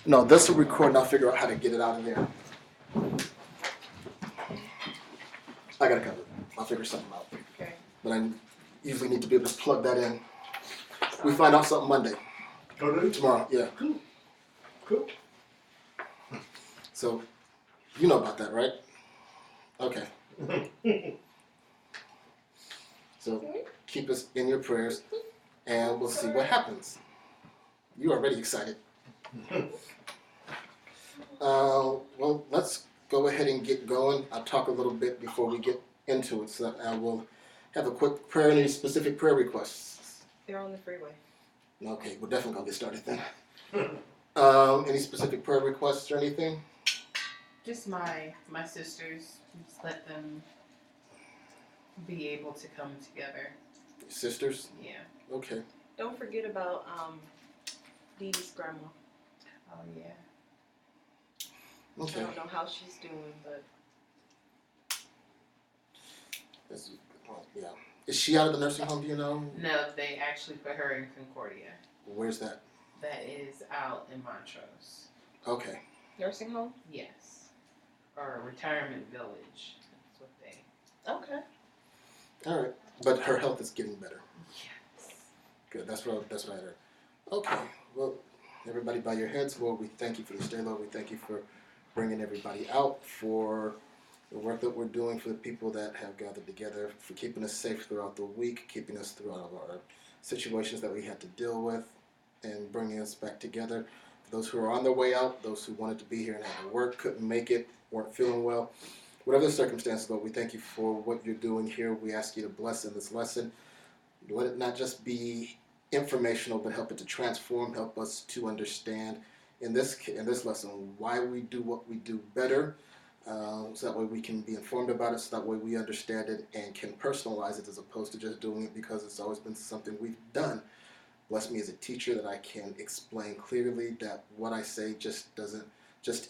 No, this will record and I'll figure out how to get it out of there. I got it covered. I'll figure something out. Okay. But I usually need to be able to plug that in. We find out something Monday. Oh, really? Tomorrow, yeah. Cool. So, you know about that, right? Okay. So, keep us in your prayers, and we'll see what happens. You're already excited. Well, let's go ahead and get going. I'll talk a little bit before we get into it, so I will have a quick prayer. Any specific prayer requests? They're on the freeway. Okay, we're definitely gonna get started then. Any specific prayer requests or anything? Just my sisters. Just let them be able to come together. Sisters? Yeah. Okay. Don't forget about Dee Dee's grandma. Oh yeah. Okay. I don't know how she's doing, but Yeah. Is she out of the nursing home, do you know? No, they actually put her in Concordia. Where's that? That is out in Montrose. Okay. nursing home. Yes. Or a retirement village. That's what they. Okay. All right. But her health is getting better. Yes. Good. That's what I heard. Okay. Well, everybody bow your heads. Lord, we thank you for this day, Lord. We thank you for bringing everybody out, for the work that we're doing, for the people that have gathered together, for keeping us safe throughout the week, keeping us through all of our situations that we had to deal with, and bringing us back together. For those who are on their way out, those who wanted to be here and had to work, couldn't make it, weren't feeling well, whatever the circumstances, Lord, we thank you for what you're doing here. We ask you to bless in this lesson. Let it not just be informational, but help it to transform, help us to understand in this lesson why we do what we do better, so that way we can be informed about it, so that way we understand it and can personalize it as opposed to just doing it because it's always been something we've done. Bless me as a teacher that I can explain clearly that what I say just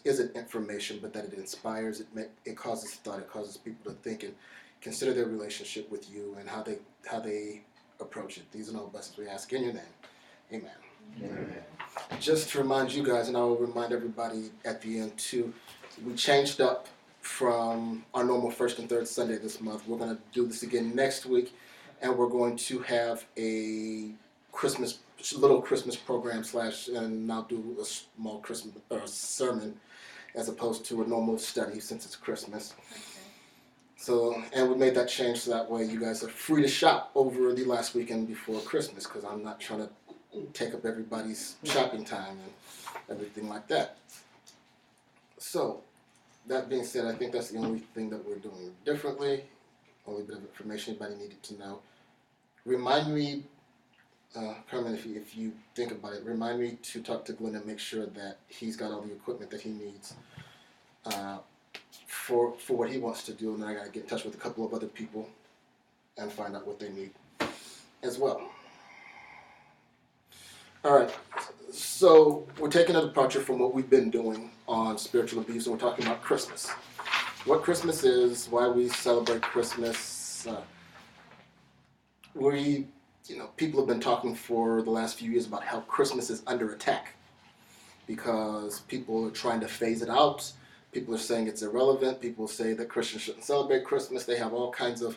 isn't information, but that it inspires, it causes thought, it causes people to think and consider their relationship with you and how they approach it. These are all blessings we ask in your name. Amen. Amen. Just to remind you guys, and I will remind everybody at the end too, we changed up from our normal first and third Sunday this month. We're going to do this again next week, and we're going to have a little Christmas program and I'll do a small Christmas sermon as opposed to a normal study since it's Christmas. Okay. So, and we made that change so that way you guys are free to shop over the last weekend before Christmas, because I'm not trying to take up everybody's shopping time and everything like that. So, that being said, I think that's the only thing that we're doing differently. Only bit of information anybody needed to know. Remind me, Carmen, if you think about it, remind me to talk to Glenn and make sure that he's got all the equipment that he needs for what he wants to do, and then I got to get in touch with a couple of other people and find out what they need as well. All right, so we're taking a departure from what we've been doing on spiritual abuse, and we're talking about Christmas. What Christmas is, why we celebrate Christmas. People have been talking for the last few years about how Christmas is under attack because people are trying to phase it out. People are saying it's irrelevant. People say that Christians shouldn't celebrate Christmas. They have all kinds of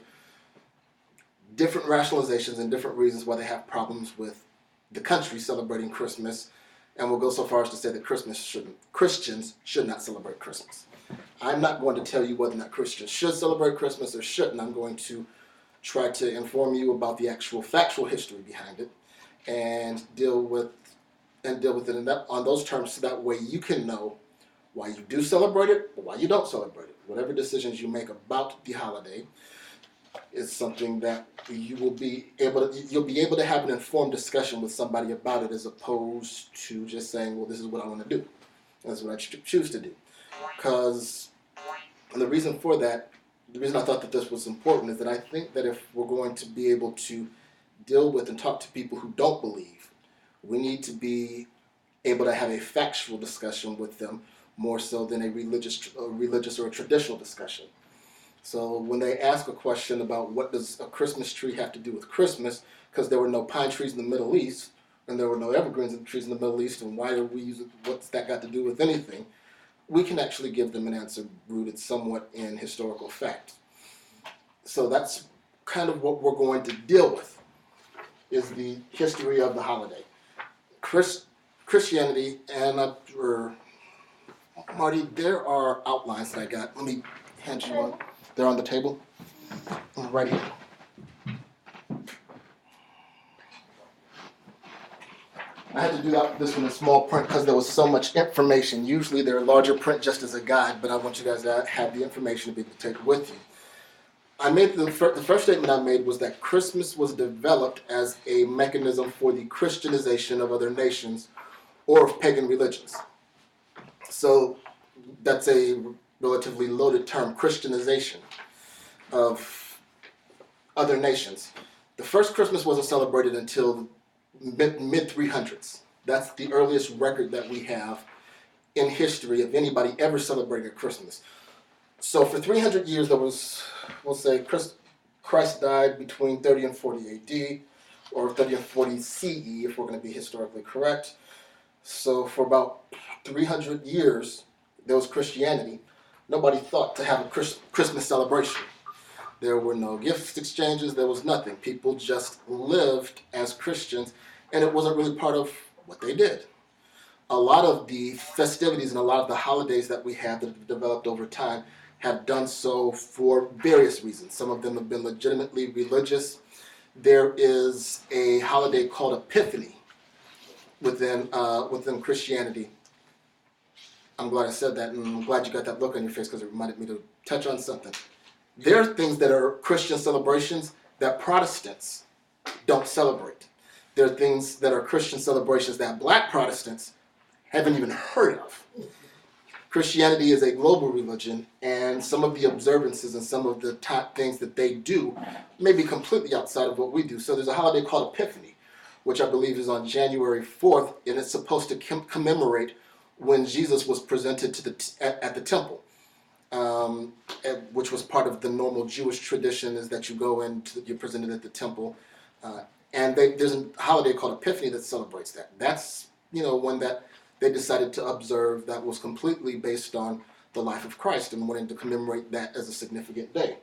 different rationalizations and different reasons why they have problems with the country celebrating Christmas, and we'll go so far as to say that Christians should not celebrate Christmas. I'm not going to tell you whether or not Christians should celebrate Christmas or shouldn't. I'm going to try to inform you about the actual factual history behind it and deal with it on those terms, so that way you can know why you do celebrate it or why you don't celebrate it. Whatever decisions you make about the holiday is something that you'll be able to have an informed discussion with somebody about it, as opposed to just saying, well, this is what I want to do. That's what I choose to do. Because the reason I thought that this was important is that I think that if we're going to be able to deal with and talk to people who don't believe, we need to be able to have a factual discussion with them more so than a religious or a traditional discussion. So when they ask a question about what does a Christmas tree have to do with Christmas, because there were no pine trees in the Middle East, and there were no evergreens in the trees in the Middle East, and why are we using, what's that got to do with anything? We can actually give them an answer rooted somewhat in historical fact. So that's kind of what we're going to deal with, is the history of the holiday. Christianity, and Marty, there are outlines that I got. Let me hand you one. They're on the table, right here. I had to do this one in small print because there was so much information. Usually they're larger print just as a guide, but I want you guys to have the information to be able to take it with you. I made the first statement I made was that Christmas was developed as a mechanism for the Christianization of other nations or of pagan religions. So that's a relatively loaded term, Christianization of other nations. The first Christmas wasn't celebrated until mid 300s. That's the earliest record that we have in history of anybody ever celebrating a Christmas. So for 300 years there was, we'll say, Christ died between 30 and 40 AD, or 30 and 40 CE if we're going to be historically correct. So for about 300 years there was Christianity. Nobody thought to have a Christmas celebration. There were no gift exchanges, there was nothing. People just lived as Christians, and it wasn't really part of what they did. A lot of the festivities and a lot of the holidays that we have that have developed over time have done so for various reasons. Some of them have been legitimately religious. There is a holiday called Epiphany within Christianity. I'm glad I said that, and I'm glad you got that look on your face because it reminded me to touch on something. There are things that are Christian celebrations that Protestants don't celebrate. There are things that are Christian celebrations that Black Protestants haven't even heard of. Christianity is a global religion, and some of the observances and some of the top things that they do may be completely outside of what we do. So there's a holiday called Epiphany, which I believe is on January 4th, and it's supposed to commemorate when Jesus was presented to at the temple. Which was part of the normal Jewish tradition, is that you go in, you're presented at the temple, and there's a holiday called Epiphany that celebrates that. That's one that they decided to observe that was completely based on the life of Christ and wanting to commemorate that as a significant day.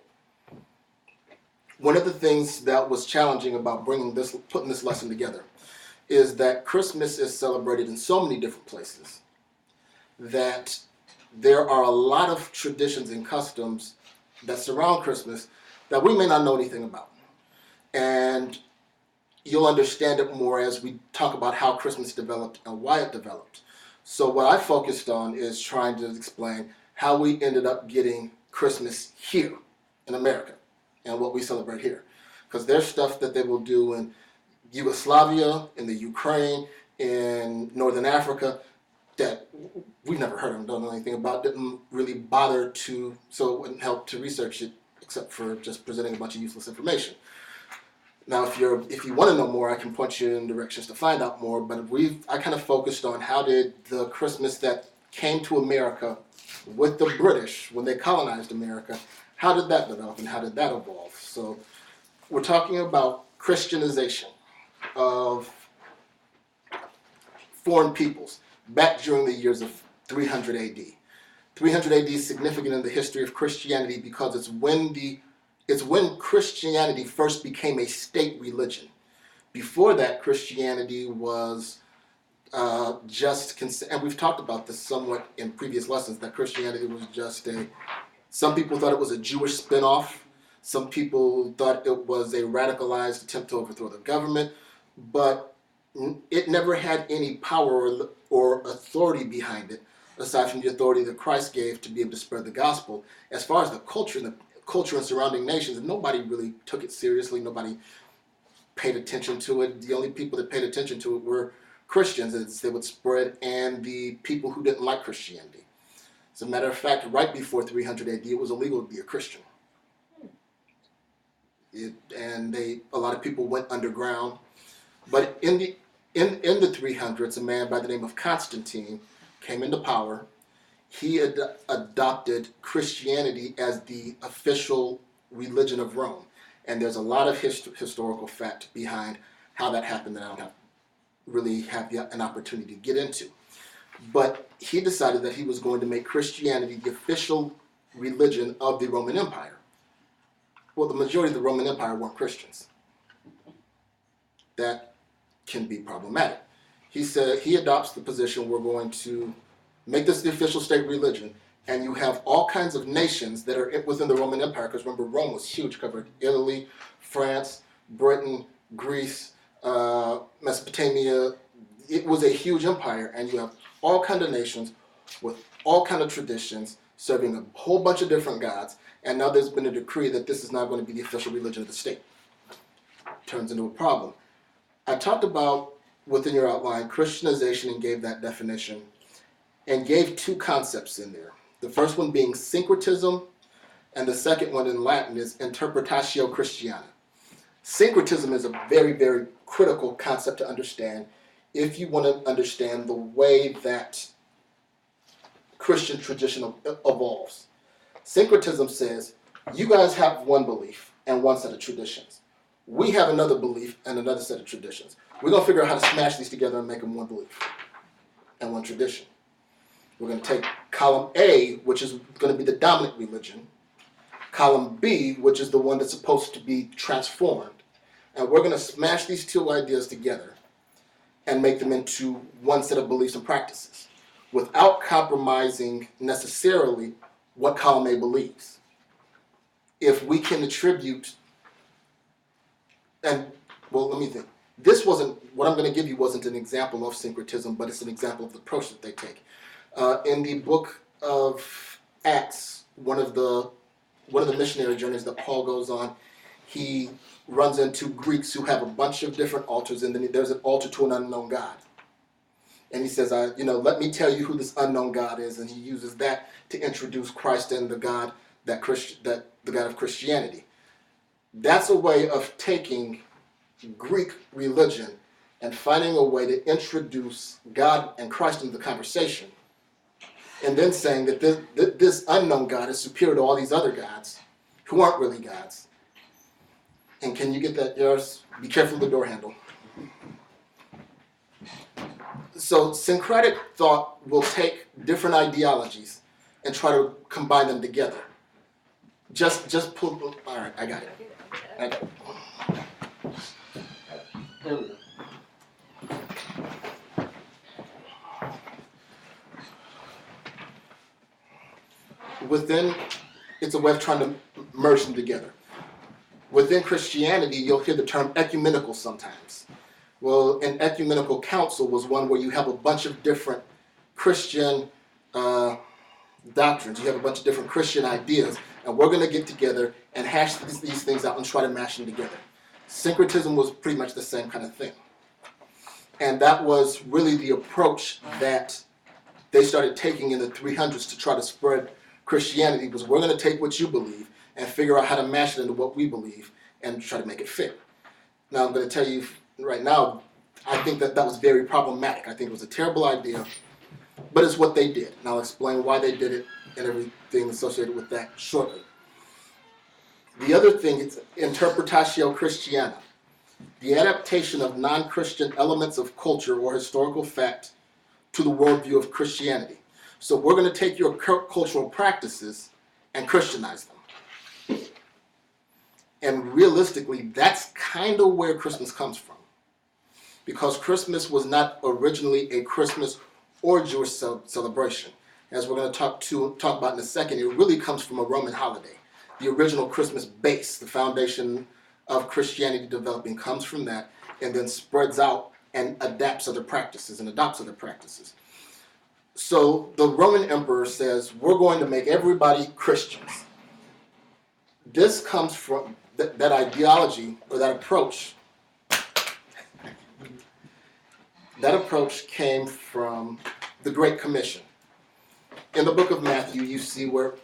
One of the things that was challenging about putting this lesson together is that Christmas is celebrated in so many different places that there are a lot of traditions and customs that surround Christmas that we may not know anything about. And you'll understand it more as we talk about how Christmas developed and why it developed. So what I focused on is trying to explain how we ended up getting Christmas here in America and what we celebrate here. Because there's stuff that they will do in Yugoslavia, in the Ukraine, in Northern Africa, that we've never heard of, don't know anything about, didn't really bother to, so it wouldn't help to research it except for just presenting a bunch of useless information. Now, if you want to know more, I can point you in directions to find out more, but I kind of focused on how did the Christmas that came to America with the British, when they colonized America, how did that develop and how did that evolve? So we're talking about Christianization of foreign peoples back during the years of 300 AD. 300 AD is significant in the history of Christianity because it's when Christianity first became a state religion. Before that, Christianity was and we've talked about this somewhat in previous lessons, that Christianity was just some people thought it was a Jewish spinoff. Some people thought it was a radicalized attempt to overthrow the government, but it never had any power or authority behind it, aside from the authority that Christ gave to be able to spread the gospel. As far as the culture and surrounding nations, nobody really took it seriously. Nobody paid attention to it. The only people that paid attention to it were Christians, as they would spread, and the people who didn't like Christianity. As a matter of fact, right before 300 AD, it was illegal to be a Christian. A lot of people went underground. But in the 300s, a man by the name of Constantine came into power. He adopted Christianity as the official religion of Rome. And there's a lot of historical fact behind how that happened that I don't have really have an opportunity to get into. But he decided that he was going to make Christianity the official religion of the Roman Empire. Well, the majority of the Roman Empire weren't Christians. That can be problematic. He said he adopts the position, we're going to make this the official state religion, and you have all kinds of nations that are within the Roman Empire, because remember, Rome was huge, covered Italy, France, Britain, Greece, Mesopotamia. It was a huge empire, and you have all kinds of nations with all kinds of traditions, serving a whole bunch of different gods, and now there's been a decree that this is not going to be the official religion of the state. Turns into a problem. I talked about, within your outline, Christianization, and gave that definition, and gave two concepts in there. The first one being syncretism, and the second one in Latin is interpretatio Christiana. Syncretism is a very, very critical concept to understand if you want to understand the way that Christian tradition evolves. Syncretism says, you guys have one belief and one set of traditions. We have another belief and another set of traditions. We're going to figure out how to smash these together and make them one belief and one tradition. We're going to take column A, which is going to be the dominant religion, column B, which is the one that's supposed to be transformed, and we're going to smash these two ideas together and make them into one set of beliefs and practices without compromising necessarily what column A believes. If we can attribute, and well, let me think. This wasn't, what I'm going to give you wasn't an example of syncretism, but it's an example of the approach that they take. In the book of Acts, one of the missionary journeys that Paul goes on, he runs into Greeks who have a bunch of different altars, and then there's an altar to an unknown God. And he says, let me tell you who this unknown God is, and he uses that to introduce Christ and the God the God of Christianity. That's a way of taking Greek religion and finding a way to introduce God and Christ into the conversation, and then saying that this unknown God is superior to all these other gods who aren't really gods. And can you get that, yours? Be careful of the door handle. So syncretic thought will take different ideologies and try to combine them together. Just pull, all right, I got it. Here we go. Within, it's a way of trying to merge them together. Within Christianity, you'll hear the term ecumenical sometimes. Well, an ecumenical council was one where you have a bunch of different Christian doctrines. You have a bunch of different Christian ideas, and we're going to get together and hash these things out and try to mash them together. Syncretism was pretty much the same kind of thing. And that was really the approach that they started taking in the 300s to try to spread Christianity, was we're going to take what you believe and figure out how to mash it into what we believe and try to make it fit. Now, I'm going to tell you right now, I think that was very problematic. I think it was a terrible idea, but it's what they did. And I'll explain why they did it and everything associated with that shortly. The other thing is interpretatio Christiana, the adaptation of non-Christian elements of culture or historical fact to the worldview of Christianity. So we're going to take your cultural practices and Christianize them. And realistically, that's kind of where Christmas comes from. Because Christmas was not originally a Christmas or Jewish celebration. As we're going to talk about in a second, it really comes from a Roman holiday. The original Christmas base, the foundation of Christianity developing, comes from that and then spreads out and adapts other practices and adopts other practices. So the Roman emperor says, we're going to make everybody Christians. This comes from that ideology, or that approach. That approach came from the Great Commission. In the book of Matthew, you see where,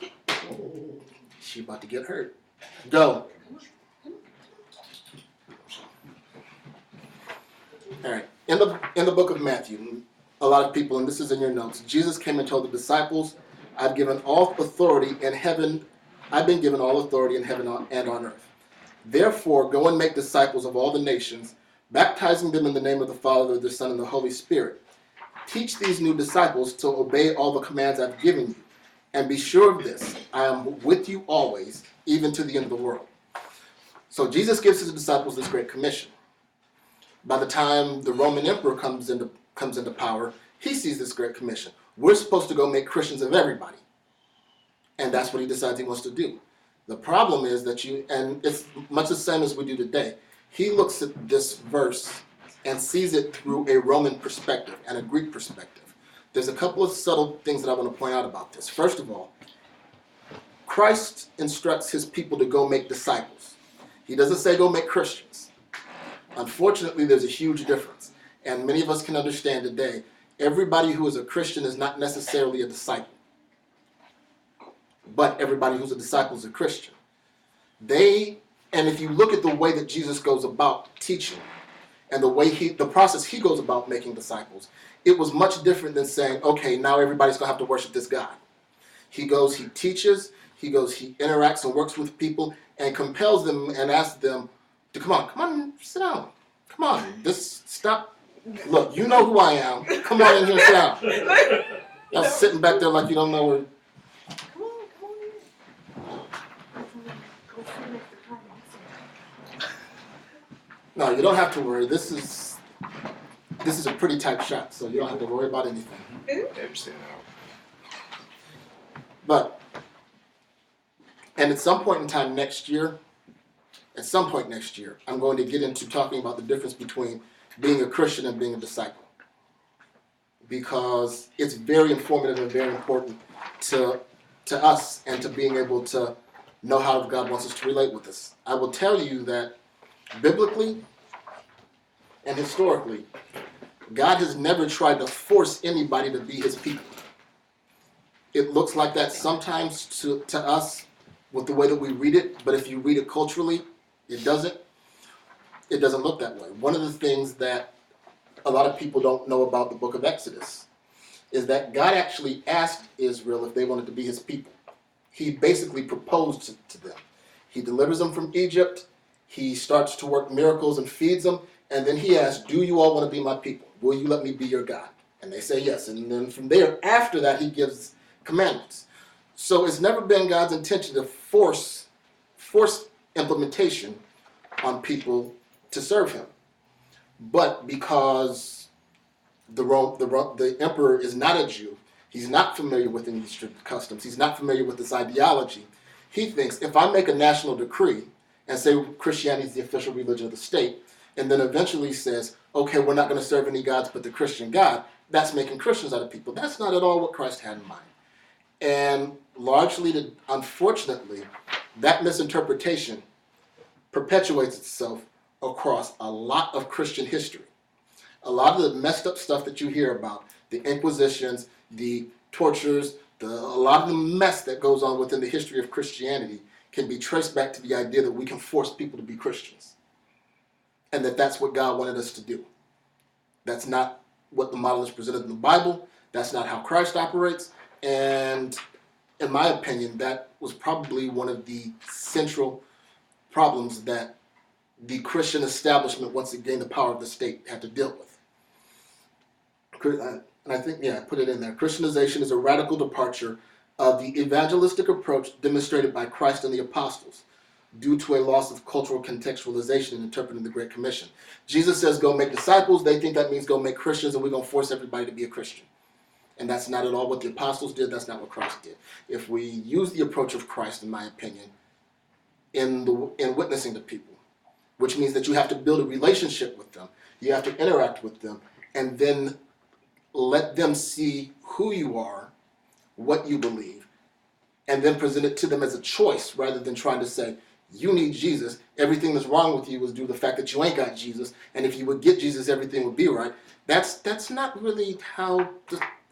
she's about to get hurt. Go. All right. In the book of Matthew, a lot of people, and this is in your notes, Jesus came and told the disciples, I've been given all authority in heaven and on earth. Therefore, go and make disciples of all the nations, baptizing them in the name of the Father, the Son, and the Holy Spirit. Teach these new disciples to obey all the commands I've given you. And be sure of this, I am with you always, even to the end of the world. So Jesus gives his disciples this great commission. By the time the Roman emperor comes into power, he sees this great commission. We're supposed to go make Christians of everybody. And that's what he decides he wants to do. The problem is that and it's much the same as we do today, he looks at this verse and sees it through a Roman perspective and a Greek perspective. There's a couple of subtle things that I want to point out about this. First of all, Christ instructs his people to go make disciples. He doesn't say go make Christians. Unfortunately, there's a huge difference. And many of us can understand today, everybody who is a Christian is not necessarily a disciple. But everybody who's a disciple is a Christian. And if you look at the way that Jesus goes about teaching and the process he goes about making disciples, it was much different than saying, okay, now everybody's going to have to worship this God. He goes, he teaches, he interacts and works with people and compels them and asks them to come on, sit down. Come on, stop. Look, you know who I am. Come on in here and sit down. Y'all sitting back there like you don't know where. Come on in. Go finish the comments. No, you don't have to worry. This is a pretty tight shot, so you don't have to worry about anything. But, and at some point next year, I'm going to get into talking about the difference between being a Christian and being a disciple. Because it's very informative and very important to us and to being able to know how God wants us to relate with us. I will tell you that biblically and historically, God has never tried to force anybody to be his people. It looks like that sometimes to us with the way that we read it, but if you read it culturally, it doesn't look that way. One of the things that a lot of people don't know about the book of Exodus is that God actually asked Israel if they wanted to be his people. He basically proposed to them. He delivers them from Egypt. He starts to work miracles and feeds them. And then he asks, do you all want to be my people? Will you let me be your God? And they say yes. And then from there, after that, he gives commandments. So it's never been God's intention to force implementation on people to serve him. But because the emperor is not a Jew, he's not familiar with any strict customs, he's not familiar with this ideology, he thinks if I make a national decree and say Christianity is the official religion of the state, and then eventually says, okay, we're not going to serve any gods but the Christian God, that's making Christians out of people. That's not at all what Christ had in mind. And largely, unfortunately, that misinterpretation perpetuates itself across a lot of Christian history. A lot of the messed up stuff that you hear about, the Inquisitions, the tortures, a lot of the mess that goes on within the history of Christianity can be traced back to the idea that we can force people to be Christians. And that's what God wanted us to do. That's not what the model is presented in the Bible. That's not how Christ operates. And in my opinion, that was probably one of the central problems that the Christian establishment, once it gained the power of the state, had to deal with. And I think, I put it in there. Christianization is a radical departure of the evangelistic approach demonstrated by Christ and the apostles due to a loss of cultural contextualization in interpreting the Great Commission. Jesus says, go make disciples. They think that means go make Christians, and we're going to force everybody to be a Christian. And that's not at all what the apostles did. That's not what Christ did. If we use the approach of Christ, in my opinion, in witnessing to people, which means that you have to build a relationship with them, you have to interact with them, and then let them see who you are, what you believe, and then present it to them as a choice rather than trying to say, you need Jesus. Everything that's wrong with you is due to the fact that you ain't got Jesus, and if you would get Jesus, everything would be right. That's not really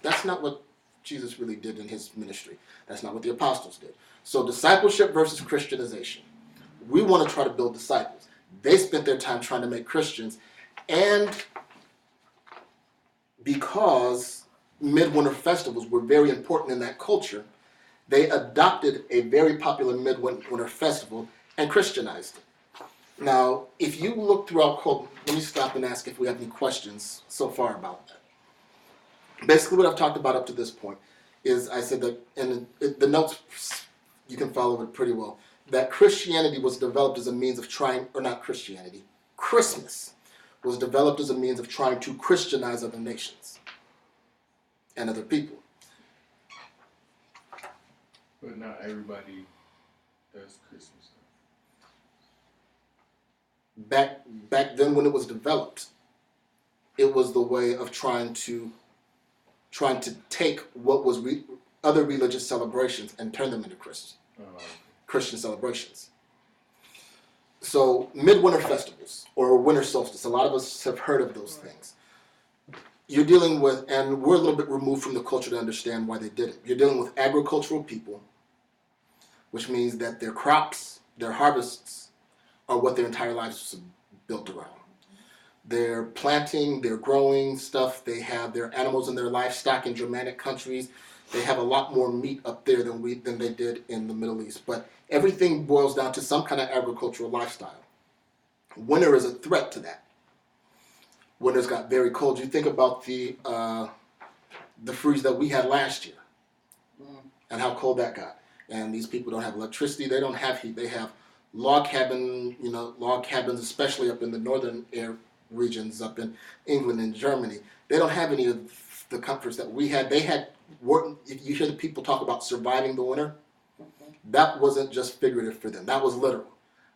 that's not what Jesus really did in his ministry. That's not what the apostles did. So discipleship versus Christianization. We want to try to build disciples. They spent their time trying to make Christians, and because midwinter festivals were very important in that culture, they adopted a very popular midwinter festival and Christianized it. Now, if you look throughout culture, let me stop and ask if we have any questions so far about that. Basically, what I've talked about up to this point is I said that, and the notes, you can follow it pretty well, that Christianity was developed as a means of trying, or not Christianity, Christmas was developed as a means of trying to Christianize other nations and other people. But not everybody does Christmas. Back then when it was developed, it was the way of trying to take what was other religious celebrations and turn them into Christian celebrations. So midwinter festivals or winter solstice, a lot of us have heard of those things. You're dealing with, and we're a little bit removed from the culture to understand why they did it. You're dealing with agricultural people, which means that their crops, their harvests, are what their entire lives are built around. They're planting, they're growing stuff, they have their animals and their livestock in Germanic countries. They have a lot more meat up there than they did in the Middle East. But everything boils down to some kind of agricultural lifestyle. Winter is a threat to that. Winter's got very cold. You think about the freeze that we had last year and how cold that got. And these people don't have electricity, they don't have heat, they have log cabins, especially up in the northern air regions, up in England and Germany. They don't have any of the comforts that we had. They had, if you hear the people talk about surviving the winter, that wasn't just figurative for them, that was literal.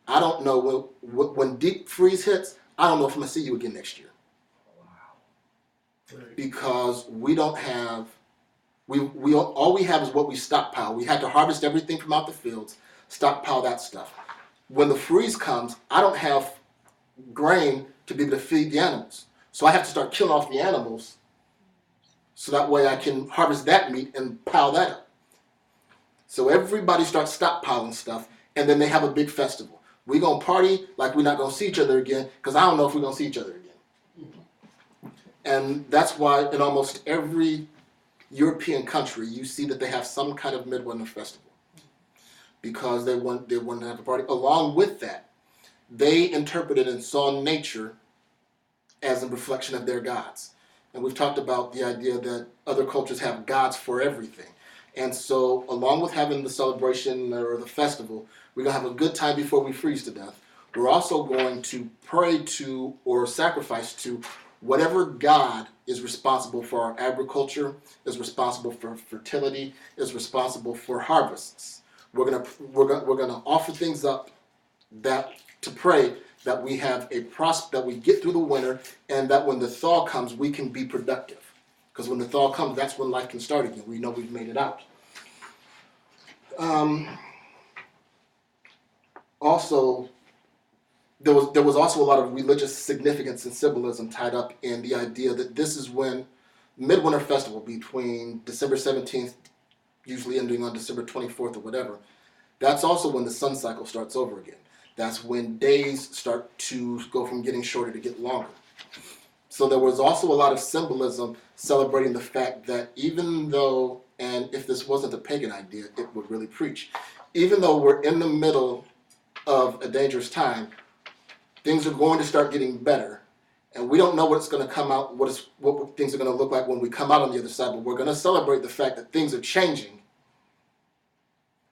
I don't know, when deep freeze hits, I don't know if I'm gonna see you again next year. Because we don't have, all we have is what we stockpile. We had to harvest everything from out the fields, stockpile that stuff. When the freeze comes, I don't have grain to be able to feed the animals. So I have to start killing off the animals so that way I can harvest that meat and pile that up. So everybody starts stockpiling stuff, and then they have a big festival. We're going to party like we're not going to see each other again, because I don't know if we're going to see each other again. And that's why in almost every European country, you see that they have some kind of midwinter festival, because they want to have a party. Along with that, they interpreted and saw nature as a reflection of their gods. And we've talked about the idea that other cultures have gods for everything. And so along with having the celebration or the festival, we're going to have a good time before we freeze to death. We're also going to pray to or sacrifice to whatever God is responsible for our agriculture, is responsible for fertility, is responsible for harvests. We're gonna offer things up to pray that we have that we get through the winter, and that when the thaw comes, we can be productive. Because when the thaw comes, that's when life can start again. We know we've made it out. Also, there was also a lot of religious significance and symbolism tied up in the idea that this is when Midwinter Festival, between December 17th, usually ending on December 24th or whatever, that's also when the sun cycle starts over again. That's when days start to go from getting shorter to get longer. So there was also a lot of symbolism celebrating the fact that even though, and if this wasn't a pagan idea, it would really preach, even though we're in the middle of a dangerous time, things are going to start getting better. And we don't know what's going to come out, what things are going to look like when we come out on the other side, but we're going to celebrate the fact that things are changing.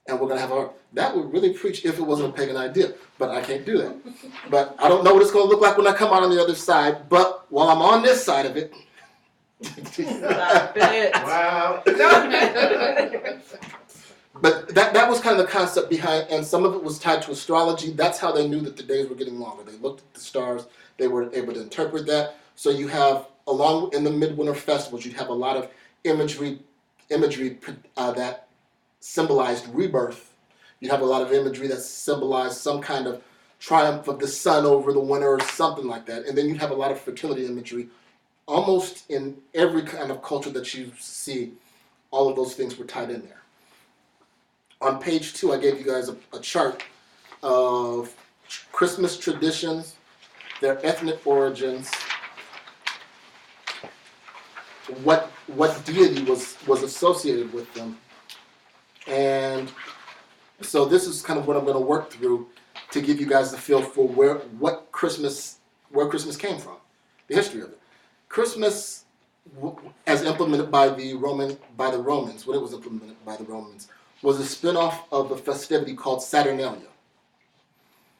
And we're going to have that would really preach if it wasn't a pagan idea, but I can't do that. But I don't know what it's going to look like when I come out on the other side, but while I'm on this side of it. Stop it. Wow. But that was kind of the concept behind, and some of it was tied to astrology. That's how they knew that the days were getting longer. They looked at the stars, they were able to interpret that. So you have, along in the midwinter festivals, you'd have a lot of imagery that symbolized rebirth. You'd have a lot of imagery that symbolized some kind of triumph of the sun over the winter or something like that. And then you'd have a lot of fertility imagery. Almost in every kind of culture that you see, all of those things were tied in there. On page 2, I gave you guys a chart of Christmas traditions, their ethnic origins, what deity was associated with them. And so this is kind of what I'm going to work through. to give you guys the feel for where Christmas came from, the history of it. Christmas, as implemented by the Romans, when it was implemented by the Romans, was a spin-off of a festivity called Saturnalia.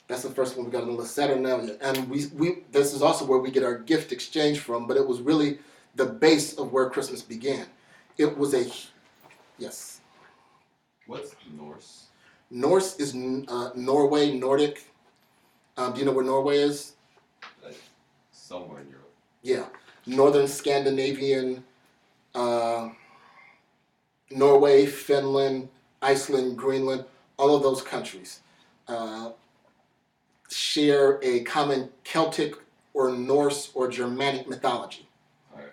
That's the first one we got on the list, Saturnalia. And we this is also where we get our gift exchange from, but it was really the base of where Christmas began. It was yes. What's Norse? Norse is Norway, Nordic. Do you know where Norway is? Like somewhere in Europe. Yeah. Northern Scandinavian, Norway, Finland, Iceland, Greenland, all of those countries share a common Celtic or Norse or Germanic mythology. All right.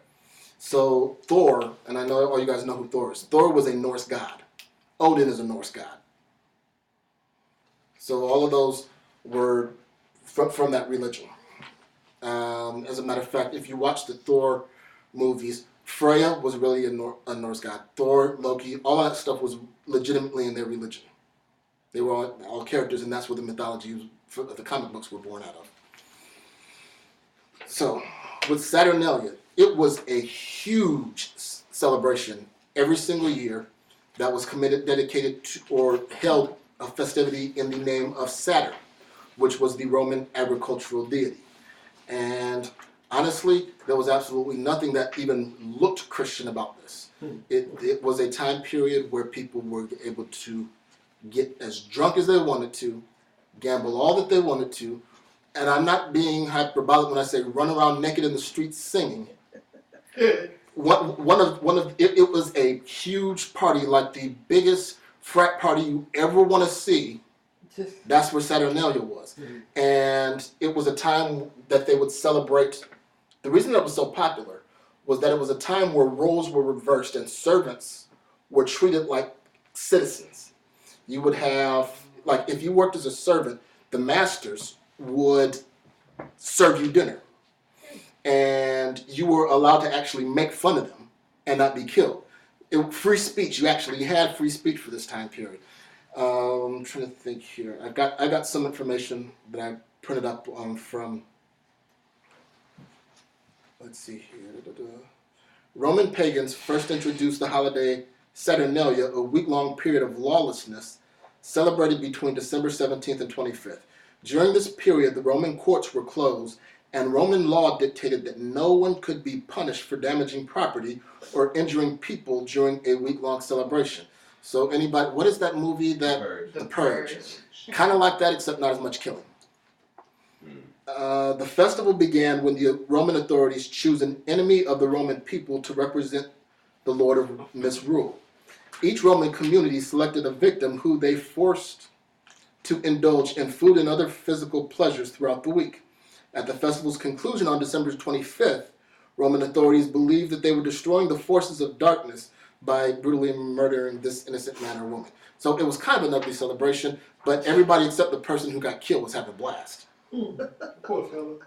So Thor, and I know all you guys know who Thor is. Thor was a Norse god. Odin is a Norse god. So all of those were from that religion. As a matter of fact, if you watch the Thor movies, Freya was really a Norse god. Thor, Loki, all that stuff was legitimately in their religion. They were all characters, and that's where the mythology the comic books were born out of. So, with Saturnalia, it was a huge celebration every single year that was dedicated to, or held a festivity in the name of Saturn, which was the Roman agricultural deity. And honestly, there was absolutely nothing that even looked Christian about this. It was a time period where people were able to get as drunk as they wanted to, gamble all that they wanted to, and I'm not being hyperbolic when I say run around naked in the streets singing. It was a huge party, like the biggest frat party you ever want to see. That's where Saturnalia was. And it was a time that they would celebrate. The reason that was so popular was that it was a time where roles were reversed and servants were treated like citizens. You would have, like, if you worked as a servant, the masters would serve you dinner. And you were allowed to actually make fun of them and not be killed. Free speech, you actually had free speech for this time period. I'm trying to think here. I got some information that I printed up from, let's see here. Roman pagans first introduced the holiday Saturnalia, a week-long period of lawlessness celebrated between December 17th and 25th. During this period, the Roman courts were closed, and Roman law dictated that no one could be punished for damaging property or injuring people during a week-long celebration. So anybody, what is that movie that? Purge. The Purge. Kind of like that, except not as much killing. The festival began when the Roman authorities chose an enemy of the Roman people to represent the Lord of Misrule. Each Roman community selected a victim who they forced to indulge in food and other physical pleasures throughout the week. At the festival's conclusion on December 25th, Roman authorities believed that they were destroying the forces of darkness by brutally murdering this innocent man or woman. So it was kind of an ugly celebration, but everybody except the person who got killed was having a blast. Poor fella.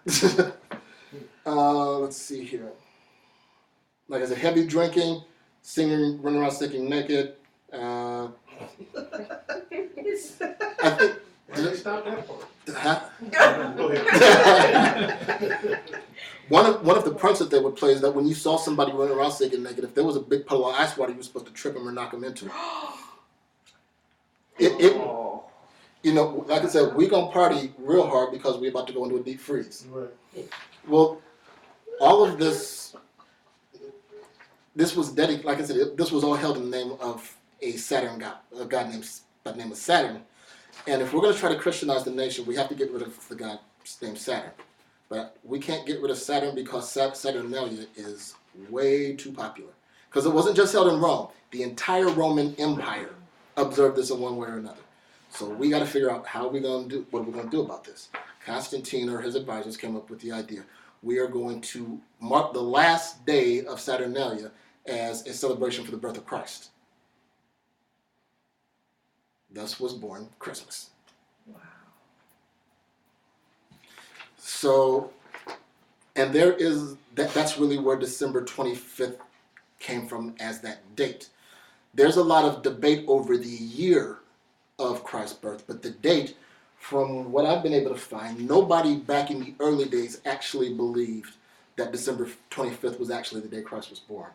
Let's see here. Like I said, heavy drinking, singing, running around singing naked. I think. Why they stop that part? Huh? Go ahead. One of the pranks that they would play is that when you saw somebody running around singing naked, if there was a big puddle of ice water, you were supposed to trip them or knock them into it. Oh. You know, like I said, we gonna party real hard because we're about to go into a deep freeze. Right. Well, all of this was dedicated. Like I said, this was all held in the name of a Saturn god, a god named by the name of Saturn. And if we're going to try to Christianize the nation, we have to get rid of the god named Saturn. But we can't get rid of Saturn because Saturnalia is way too popular. Because it wasn't just held in Rome. The entire Roman Empire observed this in one way or another. So we got to figure out what we're going to do about this. Constantine or his advisors came up with the idea. We are going to mark the last day of Saturnalia as a celebration for the birth of Christ. Thus was born Christmas. Wow. So, and that's really where December 25th came from as that date. There's a lot of debate over the year of Christ's birth, but the date from what I've been able to find, nobody back in the early days actually believed that December 25th was actually the day Christ was born.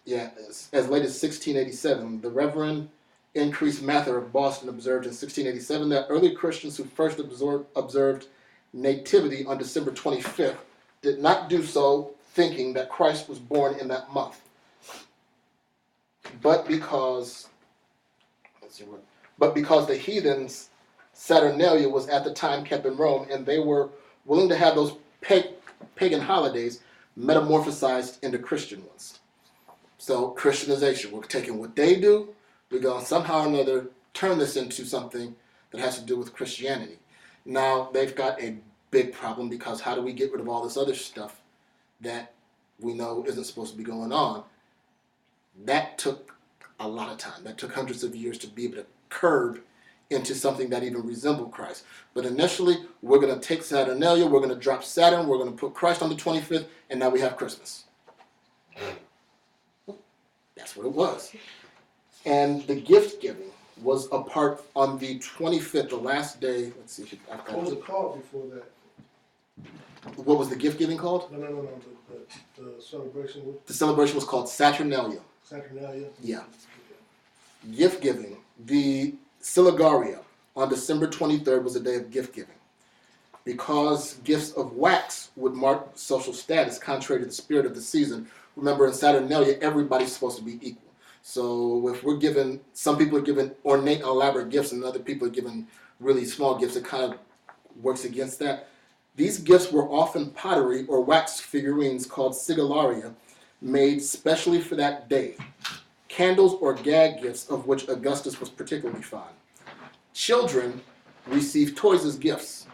As late as 1687, the Reverend Increase Mather of Boston observed in 1687 that early Christians who first observed Nativity on December 25th did not do so thinking that Christ was born in that month, but because the heathens' Saturnalia was at the time kept in Rome, and they were willing to have those pagan holidays metamorphosized into Christian ones. So Christianization, we're taking what they do, we're going to somehow or another turn this into something that has to do with Christianity. Now, they've got a big problem, because how do we get rid of all this other stuff that we know isn't supposed to be going on? That took a lot of time. That took hundreds of years to be able to curve into something that even resembled Christ. But initially, we're going to take Saturnalia, we're going to drop Saturn, we're going to put Christ on the 25th, and now we have Christmas. That's what it was. And the gift giving was a part on the 25th, the last day. Let's see. What was it called before that? What was the gift giving called? No. The celebration with The celebration was called Saturnalia. Saturnalia? Yeah. Gift giving. The Siligaria on December 23rd was a day of gift giving. Because gifts of wax would mark social status contrary to the spirit of the season. Remember, in Saturnalia, everybody's supposed to be equal. So if we're given, some people are given ornate, elaborate gifts, and other people are given really small gifts, it kind of works against that. These gifts were often pottery or wax figurines called sigillaria, made specially for that day. Candles or gag gifts, of which Augustus was particularly fond. Children received toys as gifts.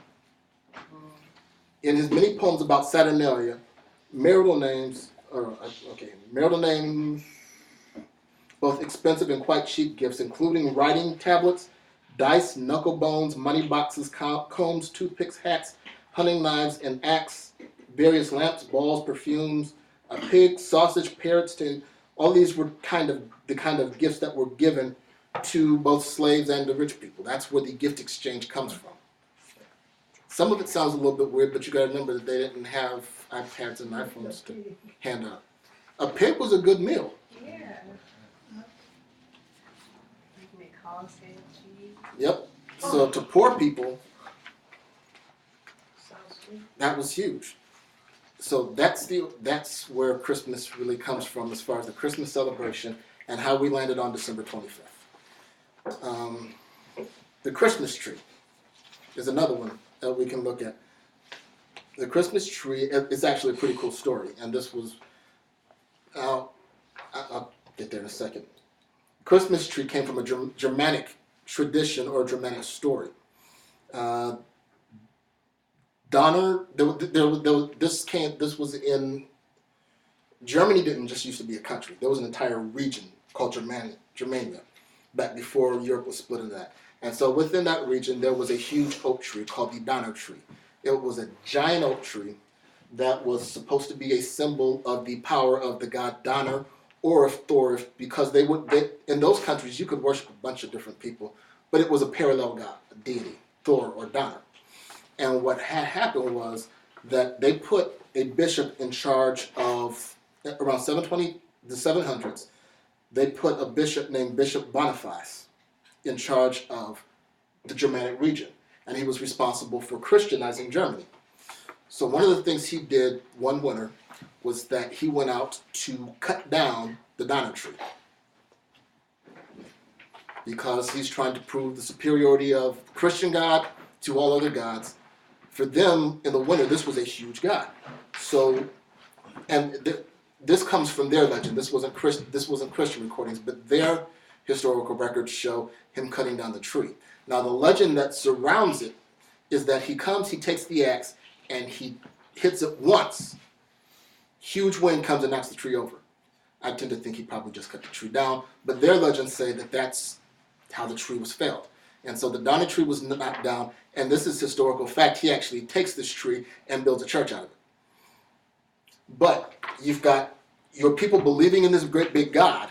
In his many poems about Saturnalia, marital names, both expensive and quite cheap gifts, including writing tablets, dice, knuckle bones, money boxes, combs, toothpicks, hats, hunting knives, and axe, various lamps, balls, perfumes, a pig, sausage, parrots, all these were the kind of gifts that were given to both slaves and the rich people. That's where the gift exchange comes from. Some of it sounds a little bit weird, but you got to remember that they didn't have iPads and iPhones to hand out. A pig was a good meal. Yeah. You can make hogshead cheese. Yep. So to poor people, Sounds good. that was huge. So that's where Christmas really comes from, as far as the Christmas celebration and how we landed on December 25th. The Christmas tree is another one that we can look at. The Christmas tree is actually a pretty cool story, and this was, I'll get there in a second. Christmas tree came from a Germanic tradition or Germanic story. Donner, this was in, Germany didn't just used to be a country. There was an entire region called Germania, back before Europe was split into that. And so within that region, there was a huge oak tree called the Donner tree. It was a giant oak tree that was supposed to be a symbol of the power of the god Donner or of Thor, because in those countries you could worship a bunch of different people, but it was a parallel god, a deity, Thor or Donner. And what had happened was that they put a bishop in charge of, around 720, the 700s, they put a bishop named Bishop Boniface in charge of the Germanic region. And he was responsible for Christianizing Germany. So one of the things he did one winter was that he went out to cut down the Donner tree, because he's trying to prove the superiority of the Christian God to all other gods. For them, in the winter, this was a huge god. So, and this comes from their legend. This wasn't Christian recordings, but their historical records show him cutting down the tree. Now, the legend that surrounds it is that he comes, he takes the axe, and he hits it once. Huge wind comes and knocks the tree over. I tend to think he probably just cut the tree down, but their legends say that that's how the tree was felled. And so the Donner tree was knocked down, and this is historical fact. He actually takes this tree and builds a church out of it. But you've got your people believing in this great big God,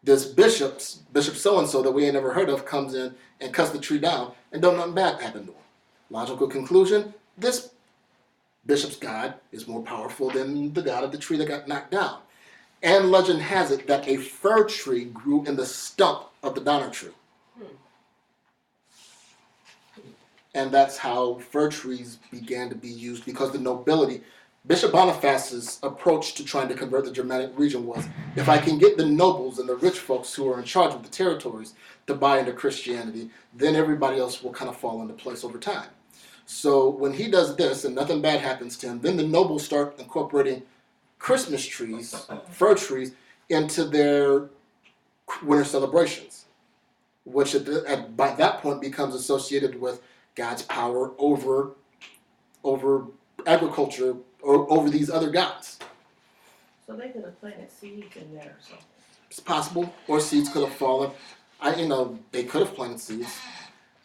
this bishop so-and-so that we ain't never heard of, comes in and cuts the tree down, and don't nothing bad happen to him. Logical conclusion, this bishop's God is more powerful than the God of the tree that got knocked down. And legend has it that a fir tree grew in the stump of the Donner tree. And that's how fir trees began to be used, because the nobility, Bishop Boniface's approach to trying to convert the Germanic region was, if I can get the nobles and the rich folks who are in charge of the territories to buy into Christianity, then everybody else will kind of fall into place over time. So when he does this and nothing bad happens to him, then the nobles start incorporating Christmas trees, fir trees, into their winter celebrations, which by that point becomes associated with God's power over agriculture or over these other gods. So they could have planted seeds in there or something. It's possible, or seeds could have fallen. They could have planted seeds.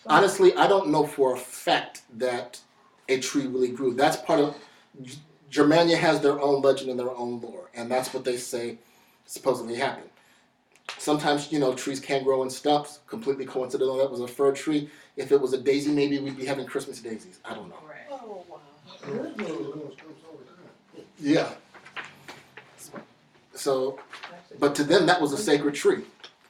Honestly, I don't know for a fact that a tree really grew. That's part of Germania has their own legend and their own lore, and that's what they say supposedly happened. Sometimes, trees can grow in stumps. Completely coincidental, that was a fir tree. If it was a daisy, maybe we'd be having Christmas daisies. I don't know. Right. Oh, wow. Yeah. So, but to them, that was a sacred tree.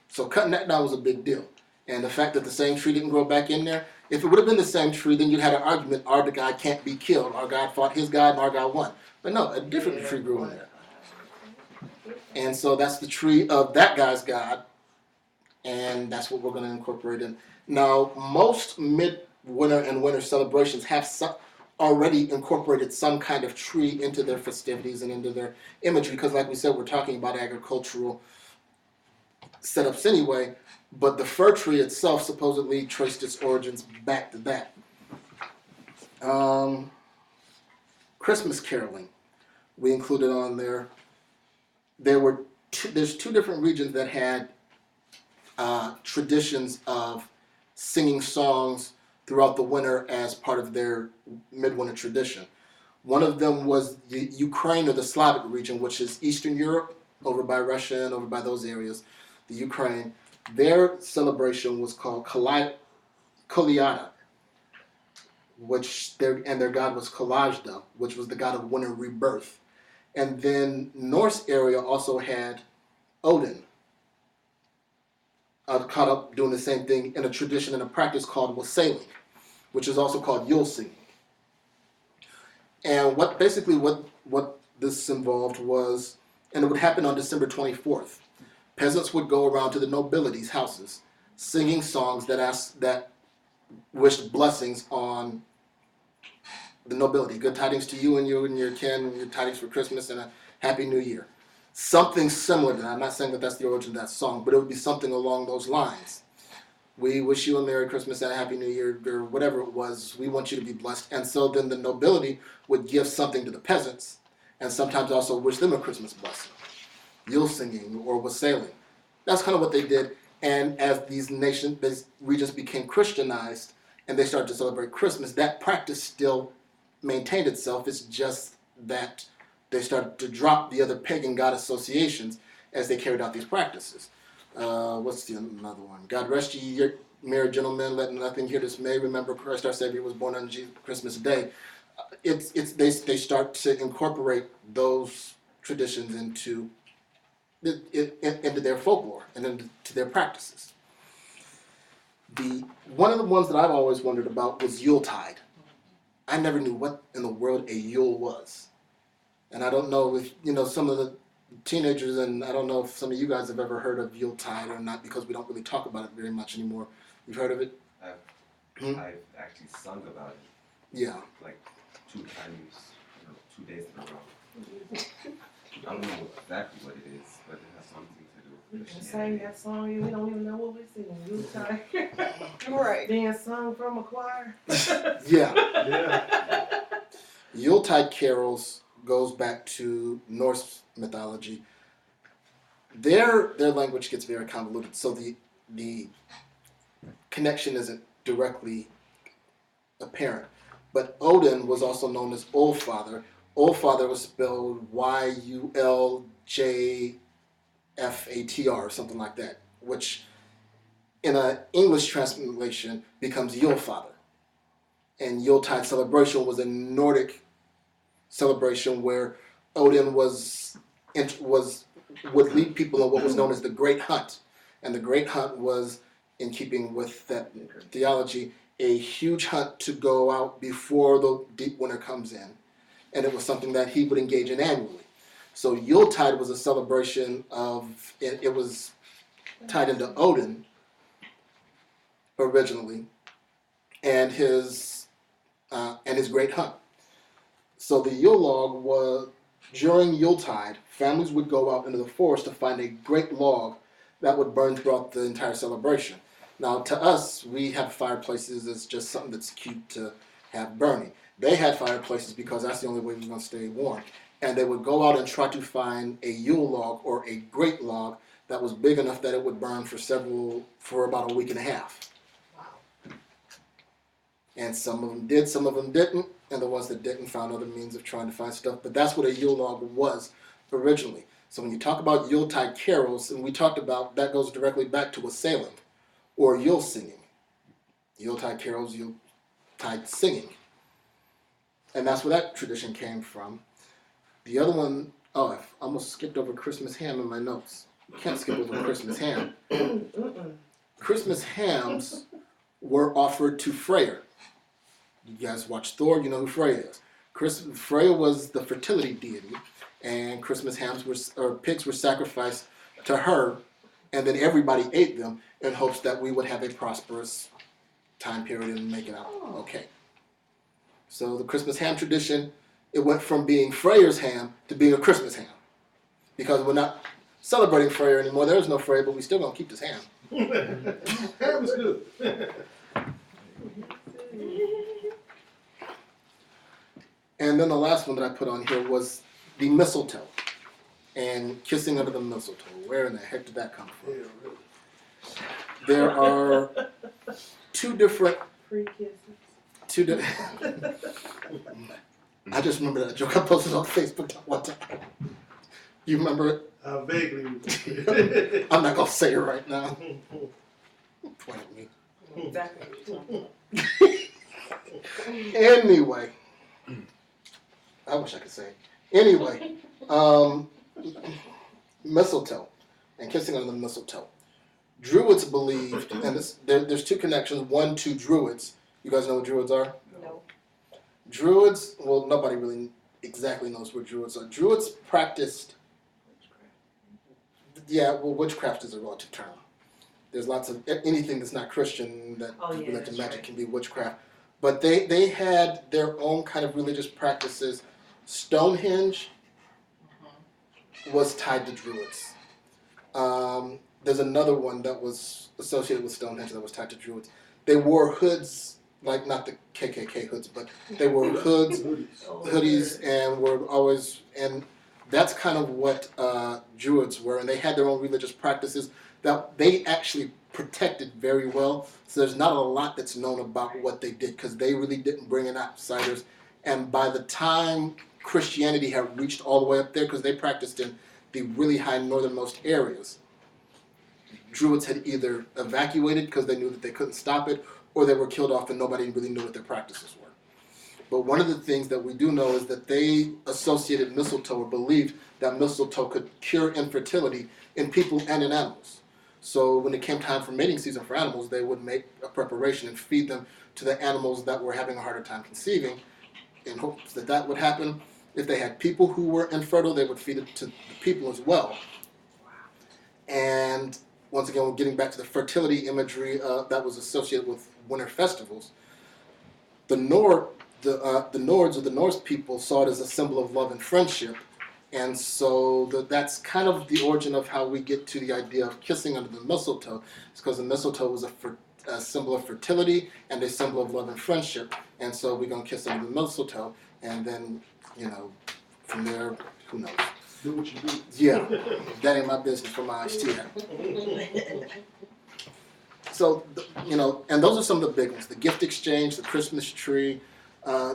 So cutting that down was a big deal. And the fact that the same tree didn't grow back in there, if it would have been the same tree, then you'd had an argument, our God can't be killed. Our God fought his God and our God won. But no, a different tree grew in there. And so that's the tree of that guy's God. And that's what we're going to incorporate in. Now, most midwinter and winter celebrations have already incorporated some kind of tree into their festivities and into their imagery, because like we said, we're talking about agricultural setups anyway, but the fir tree itself supposedly traced its origins back to that. Christmas caroling, we included on there. There's two different regions that had traditions of singing songs throughout the winter as part of their midwinter tradition. One of them was the Ukraine, or the Slavic region, which is Eastern Europe, over by Russia and over by those areas, the Ukraine. Their celebration was called Kolyada, and their god was Kalajda, which was the god of winter rebirth. And then Norse area also had Odin, caught up doing the same thing in a tradition and a practice called wassailing, which is also called Yule singing. And what this involved was, and it would happen on December 24th, peasants would go around to the nobility's houses singing songs that wished blessings on the nobility. Good tidings to you and your kin, and your tidings for Christmas and a Happy New Year. Something similar to that. I'm not saying that that's the origin of that song, but it would be something along those lines. We wish you a Merry Christmas and a Happy New Year, or whatever it was. We want you to be blessed. And so then the nobility would give something to the peasants, and sometimes also wish them a Christmas blessing. Yule singing or wassailing. That's kind of what they did. And as these regions became Christianized and they started to celebrate Christmas, that practice still maintained itself. It's just that they started to drop the other pagan god associations as they carried out these practices. What's another one? God rest ye, merry gentlemen, let nothing here dismay. Remember, Christ our Savior was born on Christmas Day. They start to incorporate those traditions into their folklore and into their practices. One of the ones that I've always wondered about was Yuletide. I never knew what in the world a Yule was. And I don't know if, some of the teenagers, and I don't know if some of you guys have ever heard of Yuletide or not, because we don't really talk about it very much anymore. You've heard of it? I've actually sung about it. Yeah. Like 2 times, 2 days in a row. I don't know exactly what it is, but it has something to do We with can sing Christianity. that song and we don't even know what we're singing. Yuletide. Right. Being sung from a choir. Yeah. Yeah. Yuletide carols goes back to Norse mythology. Their language gets very convoluted, so the connection isn't directly apparent. But Odin was also known as Allfather. Allfather was spelled Yulj, FATR or something like that, which in an English translation becomes Yulefather. And Yuletide celebration was a Nordic celebration where Odin would lead people on what was known as the Great Hunt. And the Great Hunt was, in keeping with that theology, a huge hunt to go out before the deep winter comes in. And it was something that he would engage in annually. So Yuletide was a celebration of, it was tied into Odin originally, and his Great Hunt. So the Yule log was, during Yuletide, families would go out into the forest to find a great log that would burn throughout the entire celebration. Now, to us, we have fireplaces as just something that's cute to have burning. They had fireplaces because that's the only way we were going to stay warm. And they would go out and try to find a Yule log or a great log that was big enough that it would burn for about a week and a half. Wow. And some of them did, some of them didn't, and the ones that didn't found other means of trying to find stuff. But that's what a Yule log was originally. So when you talk about Yuletide carols, and we talked about, that goes directly back to wassailing or Yule singing. Yuletide carols, Yuletide singing. And that's where that tradition came from. The other one, I almost skipped over Christmas ham in my notes. You can't skip over Christmas ham. Christmas hams were offered to Freyr. You guys watch Thor, you know who Freyr is. Freyr was the fertility deity, and Christmas pigs were sacrificed to her, and then everybody ate them in hopes that we would have a prosperous time period and make it out okay. So the Christmas ham tradition, it went from being Freyr's ham to being a Christmas ham. Because we're not celebrating Freyr anymore. There is no Freyr, but we still gonna keep this ham. Ham is good. And then the last one that I put on here was the mistletoe. And kissing under the mistletoe. Where in the heck did that come from? Yeah, really. There are two different Free kisses. I just remember that joke I posted on Facebook that one time. You remember it? I vaguely remember. I'm not gonna say it right now. Point at me. Exactly what you're talking about. Anyway, I wish I could say it. Anyway, mistletoe and kissing under the mistletoe. Druids believed, and there's two connections. One to Druids. You guys know what Druids are? No. Druids, well, nobody really exactly knows what Druids are. Druids practiced, witchcraft is a relative term. There's lots of, anything that's not Christian that people like to magic can be witchcraft. But they had their own kind of religious practices. Stonehenge was tied to Druids. There's another one that was associated with Stonehenge that was tied to Druids. They wore hoods, like not the KKK hoods, but they wore hoods, hoodies, and were always, and that's kind of what Druids were, and they had their own religious practices that they actually protected very well. So there's not a lot that's known about what they did because they really didn't bring in outsiders. And by the time Christianity had reached all the way up there, because they practiced in the really high northernmost areas, Druids had either evacuated because they knew that they couldn't stop it, or they were killed off and nobody really knew what their practices were. But one of the things that we do know is that they associated mistletoe or believed that mistletoe could cure infertility in people and in animals. So when it came time for mating season for animals, they would make a preparation and feed them to the animals that were having a harder time conceiving in hopes that that would happen. If they had people who were infertile, they would feed it to the people as well. And once again, we're getting back to the fertility imagery that was associated with winter festivals. The Nords or the Norse people saw it as a symbol of love and friendship, and so that's kind of the origin of how we get to the idea of kissing under the mistletoe. It's because the mistletoe was a symbol of fertility and a symbol of love and friendship, and so we're gonna kiss under the mistletoe, and then from there, who knows? Do what you do. Yeah, that ain't my business for my iced tea. So, and those are some of the big ones. The gift exchange, the Christmas tree.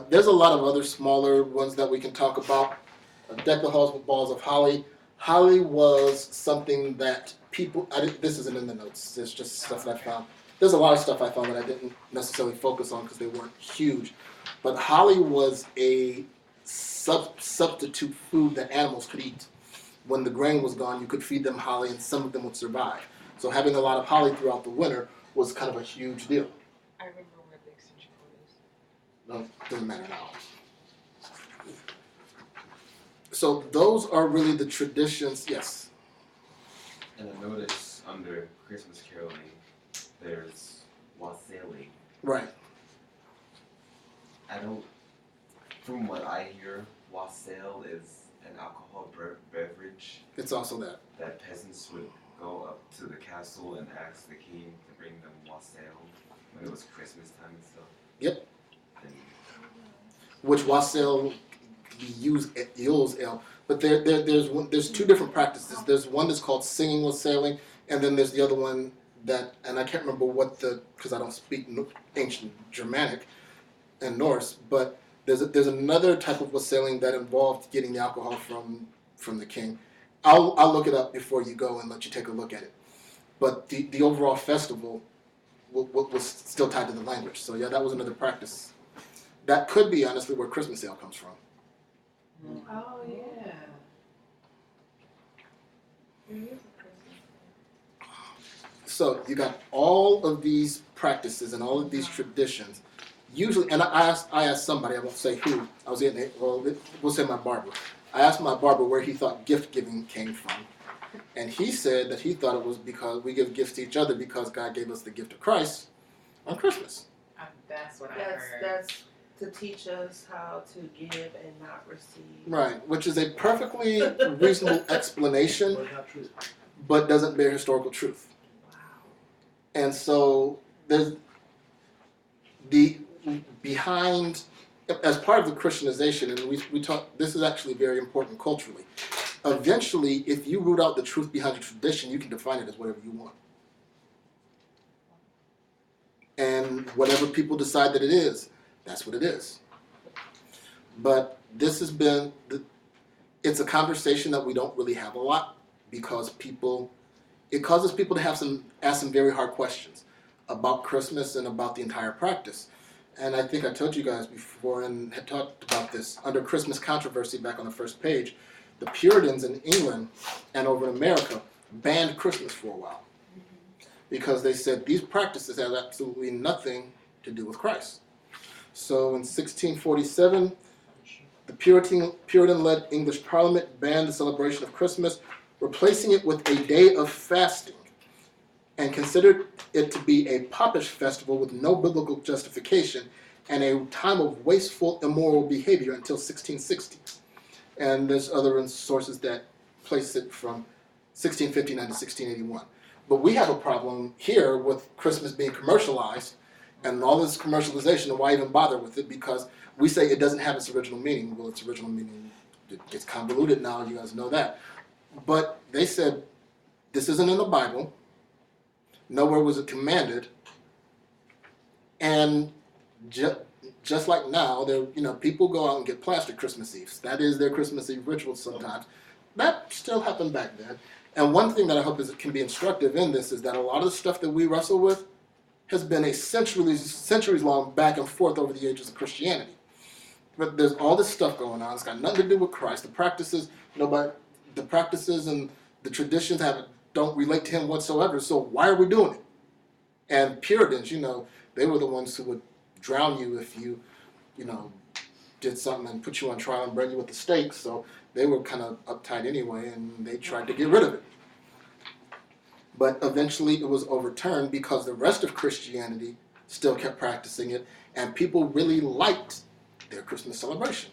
There's a lot of other smaller ones that we can talk about. Deck the halls with balls of holly. Holly was something that people. This isn't in the notes. It's just stuff that I found. There's a lot of stuff I found that I didn't necessarily focus on because they weren't huge. But holly was a substitute food that animals could eat. When the grain was gone, you could feed them holly, and some of them would survive. So having a lot of holly throughout the winter was kind of a huge deal. I remember where the extension cord is. No, it doesn't matter now. So those are really the traditions. Yes. And I noticed under Christmas caroling, there's wassailing. Right. I don't. From what I hear, wassail is an alcohol beverage It's also that. that peasants would go up to the castle and ask the king to bring them wassail when it was Christmas time and stuff. Yep. And Which wassail use Yule's ale. But there's two different practices. There's one that's called singing wassailing, and then there's the other one that, and I can't remember because I don't speak ancient Germanic and Norse, but there's another type of wassailing that involved getting the alcohol from the king. I'll look it up before you go and let you take a look at it. But the overall festival was still tied to the language. So yeah, that was another practice. That could be honestly where Christmas ale comes from. Oh yeah. There is a Christmas. So you got all of these practices and all of these traditions. Usually, and I asked somebody, I won't say who. I was in it. Well, we'll say my barber. I asked my barber where he thought gift giving came from, and he said that he thought it was because we give gifts to each other because God gave us the gift of Christ on Christmas. That's what I That's heard. that's to teach us how to give and not receive. Right, which is a perfectly reasonable explanation, But not true. but doesn't bear historical truth. Wow. And so there's the behind, as part of the Christianization, and we talk, this is actually very important culturally. Eventually, if you root out the truth behind your tradition, you can define it as whatever you want. And whatever people decide that it is, that's what it is. But this has been, it's a conversation that we don't really have a lot because it causes people to ask some very hard questions about Christmas and about the entire practice. And I think I told you guys before and had talked about this. Under Christmas controversy back on the first page, the Puritans in England and over in America banned Christmas for a while because they said these practices have absolutely nothing to do with Christ. So in 1647, the Puritan-led English Parliament banned the celebration of Christmas, replacing it with a day of fasting, and considered it to be a popish festival with no biblical justification and a time of wasteful, immoral behavior until 1660. And there's other sources that place it from 1659 to 1681. But we have a problem here with Christmas being commercialized and all this commercialization, and why even bother with it? Because we say it doesn't have its original meaning. Well, its original meaning, it's convoluted now, you guys know that. But they said, this isn't in the Bible. Nowhere was it commanded. And just like now, people go out and get plastic Christmas Eves. That is their Christmas Eve ritual sometimes. That still happened back then. And one thing that I hope can be instructive in this is that a lot of the stuff that we wrestle with has been a centuries long back and forth over the ages of Christianity. But there's all this stuff going on. It's got nothing to do with Christ. The practices, the practices and the traditions don't relate to him whatsoever. So why are we doing it? And Puritans, they were the ones who would drown you if you, did something and put you on trial and burn you with the stake. So they were kind of uptight anyway, and they tried to get rid of it. But eventually it was overturned because the rest of Christianity still kept practicing it, and people really liked their Christmas celebration.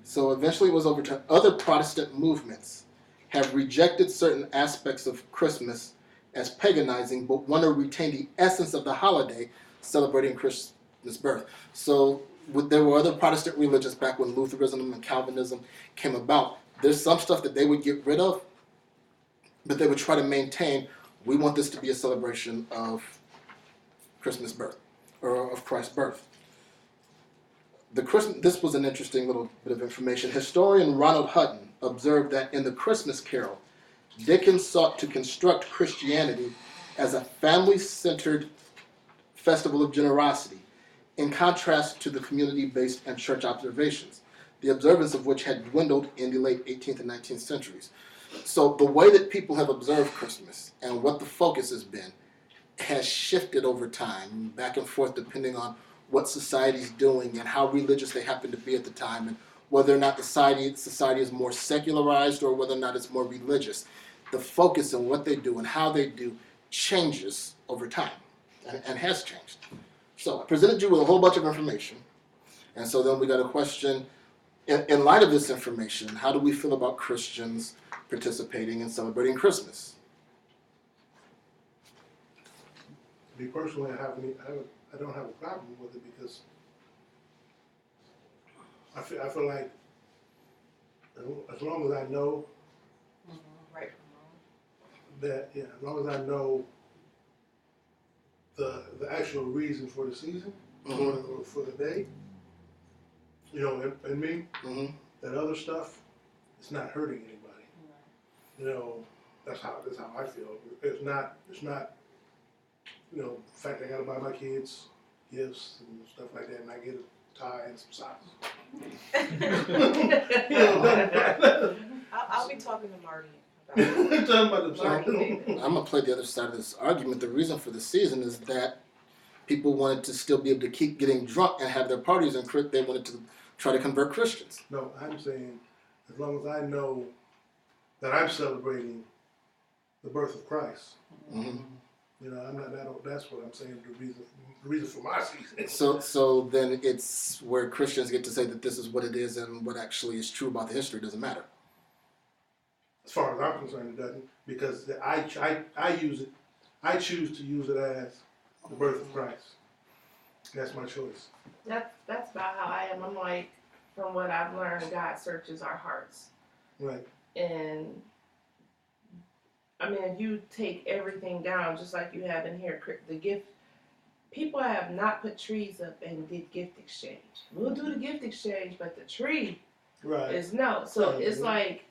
So eventually it was overturned. Other Protestant movements have rejected certain aspects of Christmas as paganizing, but want to retain the essence of the holiday celebrating Christ's birth. So there were other Protestant religions back when Lutheranism and Calvinism came about. There's some stuff that they would get rid of, but they would try to maintain, we want this to be a celebration of Christmas birth, or of Christ's birth. This was an interesting little bit of information. Historian Ronald Hutton observed that in the Christmas Carol, Dickens sought to construct Christianity as a family-centered festival of generosity, in contrast to the community-based and church observations, the observance of which had dwindled in the late 18th and 19th centuries. So the way that people have observed Christmas and what the focus has been has shifted over time, back and forth depending on what society's doing and how religious they happen to be at the time, and whether or not the society is more secularized or whether or not it's more religious. The focus on what they do and how they do changes over time and has changed. So I presented you with a whole bunch of information. And so then we got a question, in light of this information, how do we feel about Christians participating and celebrating Christmas? Me personally, I don't have a problem with it because I feel like as long as I know Right. that, yeah, as long as I know the actual reason for the season or for the day, you know, and me, Mm-hmm. that other stuff, it's not hurting anybody. You know, that's how I feel. It's not, you know, the fact I gotta buy my kids gifts and stuff like that, and I get a tie and some socks. You know, I'll be talking to Marty about it. talking about the Marty. I'm gonna play the other side of this argument. The reason for the season is that people wanted to still be able to keep getting drunk and have their parties, and they wanted to try to convert Christians. No, I'm saying, as long as I know that I'm celebrating the birth of Christ, Mm-hmm. you know, that's what I'm saying. The reason for my season. So then it's where Christians get to say that this is what it is, and what actually is true about the history doesn't matter. As far as I'm concerned, it doesn't, because I use it. I choose to use it as the birth of Christ. That's my choice. That's about how I am. I'm like, from what I've learned, God searches our hearts. Right. And I mean, if you take everything down, just like you have in here, the gift, people have not put trees up and did gift exchange. We'll do the gift exchange, but the tree Right. is no. So Right. it's like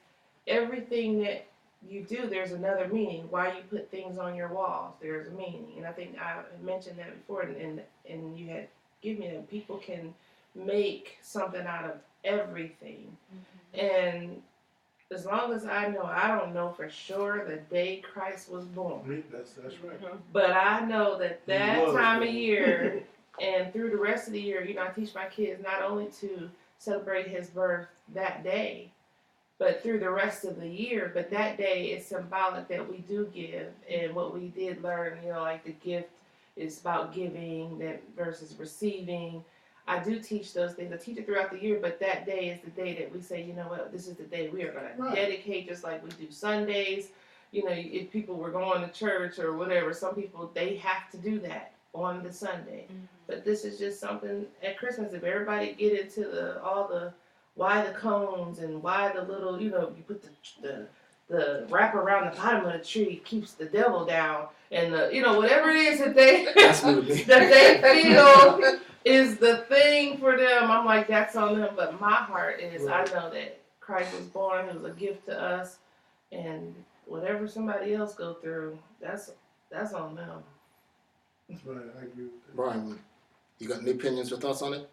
everything that you do, there's another meaning. Why you put things on your walls, there's a meaning. And I think I had mentioned that before, and you had given me that people can make something out of everything. And as long as I know, I don't know for sure the day Christ was born, That's right. but I know that He that was time of born. year and through the rest of the year, you know, I teach my kids not only to celebrate his birth that day, but through the rest of the year. But that day is symbolic that we do give, and what we did learn, you know, like the gift is about giving that versus receiving. I do teach those things. I teach it throughout the year, but that day is the day that we say, you know what, this is the day we are going to Right. dedicate, just like we do Sundays. You know, if people were going to church or whatever, some people, they have to do that on the Sunday. But this is just something at Christmas. If everybody get into all the why the cones and why the little, you know, you put the wrap around the bottom of the tree keeps the devil down, and the, you know, whatever it is that they That's new to me. that they feel is the thing for them. I'm like, that's on them. But my heart is, Right. I know that Christ was born. It was a gift to us, and whatever somebody else go through, that's on them. That's right. I agree with that. Brian, you got any opinions or thoughts on it?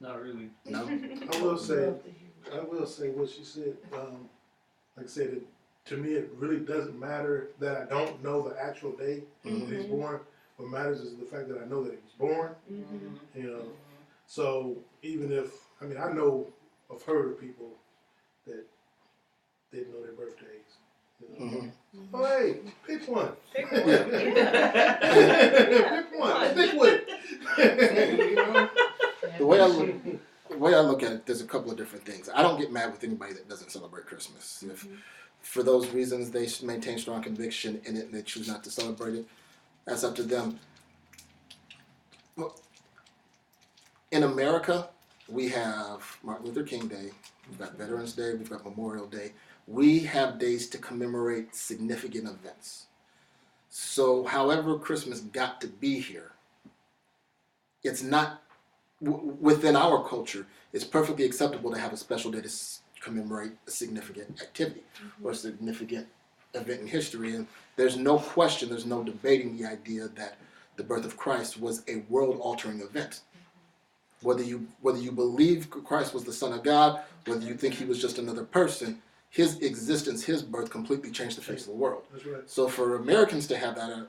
Not really. No? I will say what she said. Like I said, to me, it really doesn't matter that I don't know the actual day that he's born. What matters is the fact that I know that he was born. You know, so even if I know I've heard of people that didn't know their birthdays. You know? Oh, hey, pick one. Pick one. Pick one. Stick with it. You know? The way I look at it, there's a couple of different things. I don't get mad with anybody that doesn't celebrate Christmas. If for those reasons they maintain strong conviction in it and they choose not to celebrate it, that's up to them. Well, in America, we have Martin Luther King Day, we've got Veterans Day, we've got Memorial Day. We have days to commemorate significant events. So however Christmas got to be here, it's not within our culture, it's perfectly acceptable to have a special day to commemorate a significant activity or a significant event in history. And there's no question, there's no debating the idea that the birth of Christ was a world-altering event. Whether you believe Christ was the Son of God, whether you think he was just another person, his existence, his birth completely changed the face of the world. That's right. So for Americans to have that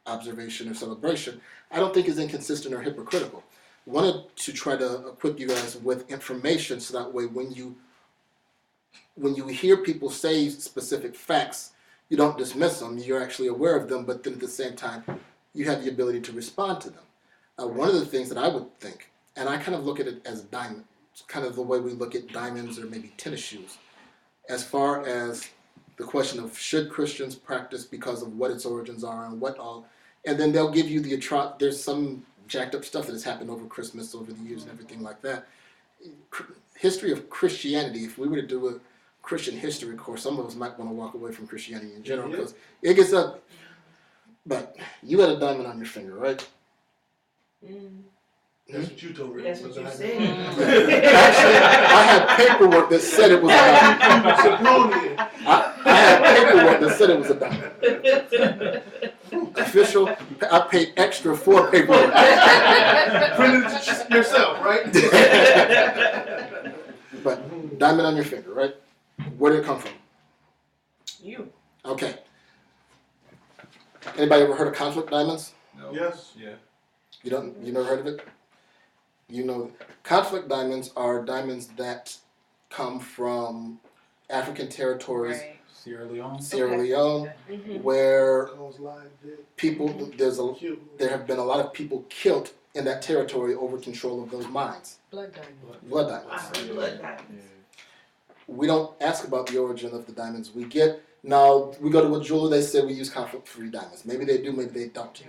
observation or celebration, I don't think is inconsistent or hypocritical. Wanted to try to equip you guys with information so that way when you hear people say specific facts, you don't dismiss them, you're actually aware of them, but then at the same time, you have the ability to respond to them. One of the things that I would think, and I kind of look at it as diamonds, kind of the way we look at diamonds or maybe tennis shoes, as far as the question of should Christians practice because of what its origins are and what all, and then they'll give you there's some jacked up stuff that has happened over Christmas, over the years and everything like that. History of Christianity, if we were to do a Christian history course, some of us might want to walk away from Christianity in general because it gets ugly. But you got a diamond on your finger, right? That's what you told me. That's what you said. Actually, I had paperwork that said it was a diamond. I had paperwork that said it was a diamond. Official, I paid extra for paperwork. Printed it yourself, right? But diamond on your finger, right? Where did it come from? You. Okay. Anybody ever heard of conflict diamonds? No. Yes. Yeah. You never heard of it? You know, conflict diamonds are diamonds that come from African territories, Right. Sierra Leone. Sierra Okay. Leone, Mm-hmm. where Cause live dead. people Killed. there have been a lot of people killed in that territory over control of those mines. Blood diamond. Blood I diamonds. heard blood diamonds. We don't ask about the origin of the diamonds. We go to a jeweler, they say we use conflict-free diamonds. Maybe they do, maybe they don't.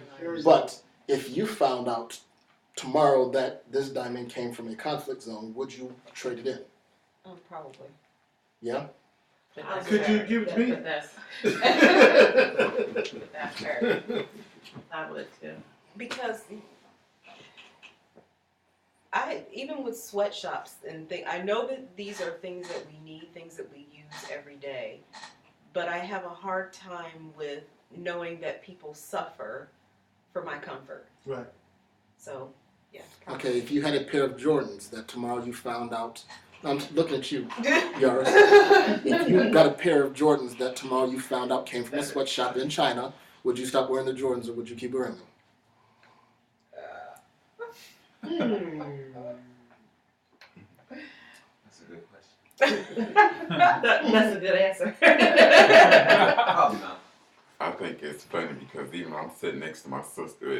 But if you found out tomorrow that this diamond came from a conflict zone, would you trade it in? Probably. Yeah? Could you give it to me? But that's fair. I would too. Because even with sweatshops and things, I know that these are things that we need, things that we use every day, but I have a hard time with knowing that people suffer for my comfort. Right. So, yeah. Okay, if you had a pair of Jordans that tomorrow you found out, I'm looking at you, Yaris. If you got a pair of Jordans that tomorrow you found out came from a sweatshop in China, would you stop wearing the Jordans or would you keep wearing them? That's a good question. That's a good answer. Probably not. I think it's funny because even I'm sitting next to my sister,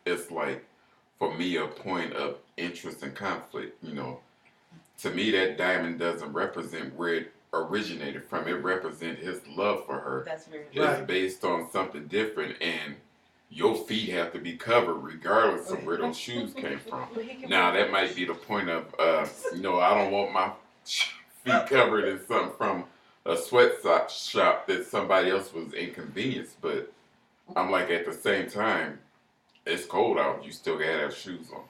it's like for me a point of interest and conflict. You know, to me that diamond doesn't represent where it originated from. It represents his love for her. That's very It's Right. based on something different, and your feet have to be covered regardless of where those shoes came from. Now that might be the point of, I don't want my feet covered in something from a shop that somebody else was inconvenienced. But I'm like, at the same time, it's cold out. You still gotta have shoes on.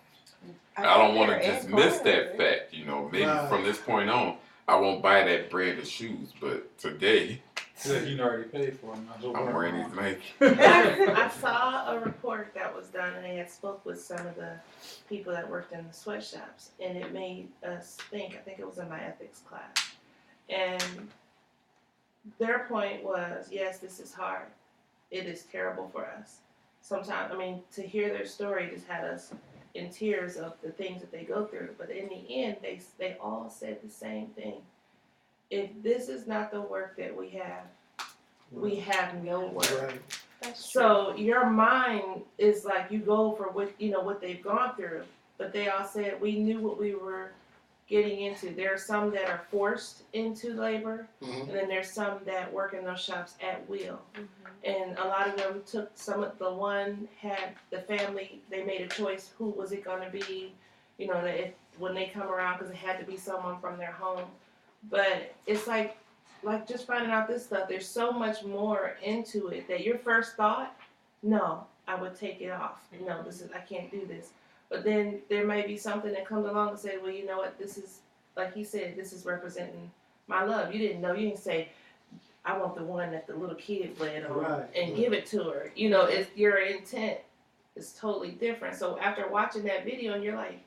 I don't want to dismiss that fact. Maybe Right. from this point on, I won't buy that brand of shoes. But today, You already paid for them. I'm wearing these Nike. I saw a report that was done, and they had spoke with some of the people that worked in the sweatshops, and it made us think. I think it was in my ethics class, and their point was, yes, this is hard. It is terrible for us. Sometimes, to hear their story just had us in tears of the things that they go through. But in the end, they all said the same thing. If this is not the work that we have no work. Right. That's true. So your mind is like you go for what they've gone through, but they all said we knew what we were getting into. There are some that are forced into labor, Mhm. and then there's some that work in those shops at will. And a lot of them took the one had the family, they made a choice, who was it going to be, that when they come around, because it had to be someone from their home. But it's like just finding out this stuff, there's so much more into it that your first thought, no, I would take it off. No, I can't do this. But then there may be something that comes along and say, well, you know what, this is, like he said, this is representing my love. You didn't know, you didn't say, I want the one that the little kid bled on Right, and right. give it to her. You know, it's your intent is totally different. So after watching that video, and you're like,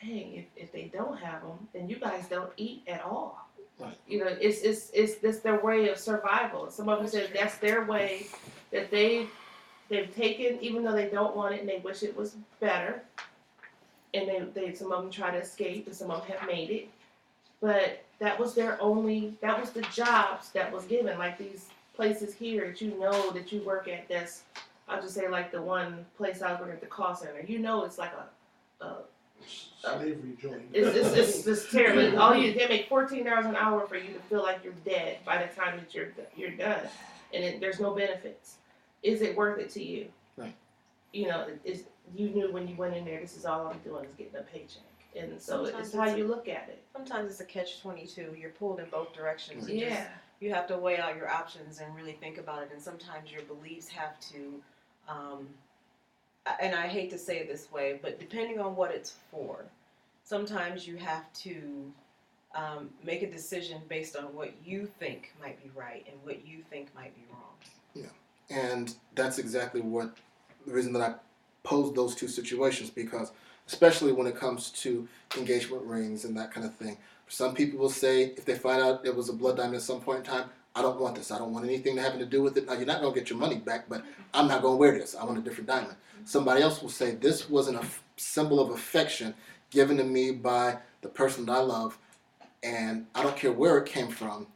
dang, if they don't have them, then you guys don't eat at all. Right. You know, it's their way of survival. Some of them said that's their way that they've taken, even though they don't want it and they wish it was better. And they some of them try to escape, and some of them have made it. But that was that was the jobs that was given. Like these places here that you know that you work at, that's, I'll just say like the one place I was working at, the call center. You know it's like a Slavery joint. it's terrible. They make $14 an hour for you to feel like you're dead by the time that you're done, and there's no benefits. Is it worth it to you? Right. You know, you knew when you went in there, this is all I'm doing is getting a paycheck, and so Sometimes it's how you look at it. Sometimes it's a catch-22. You're pulled in both directions. You Yeah. you have to weigh out your options and really think about it. And sometimes your beliefs have to, and I hate to say it this way, but depending on what it's for, sometimes you have to make a decision based on what you think might be right and what you think might be wrong. And that's exactly what the reason that I posed those two situations, because especially when it comes to engagement rings and that kind of thing. Some people will say if they find out it was a blood diamond at some point in time, I don't want this. I don't want anything to have to do with it. Now, you're not going to get your money back, but I'm not going to wear this. I want a different diamond. Somebody else will say this wasn't a symbol of affection given to me by the person that I love, and I don't care where it came from.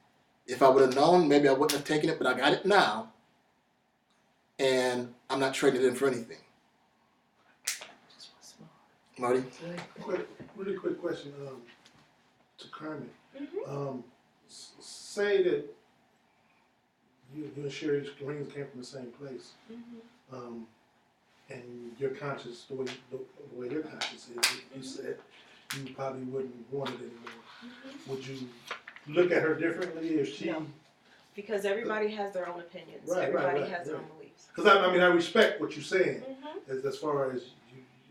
If I would have known, maybe I wouldn't have taken it, but I got it now, and I'm not trading it in for anything. Marty? Really quick question to Carmen. Mm-hmm. Say that you and Sherry's rings came from the same place, Mm-hmm. and your conscience, the way your conscience is, you said you probably wouldn't want it anymore. Mm-hmm. Would you look at her differently if she? No. Because everybody has their own opinions. Right, Everybody right, has their right. own beliefs. Because I mean, I respect what you're saying Mm-hmm. as far as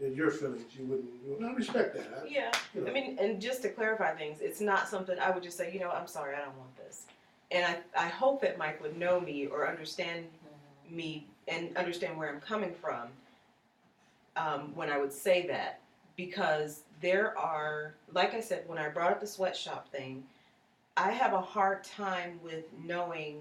your feelings. You wouldn't. I respect that. Yeah. You know. I mean, and just to clarify things, it's not something I would just say, I'm sorry, I don't want this. And I hope that Mike would know me or understand me and understand where I'm coming from when I would say that. Because there are, like I said, when I brought up the sweatshop thing, I have a hard time with knowing.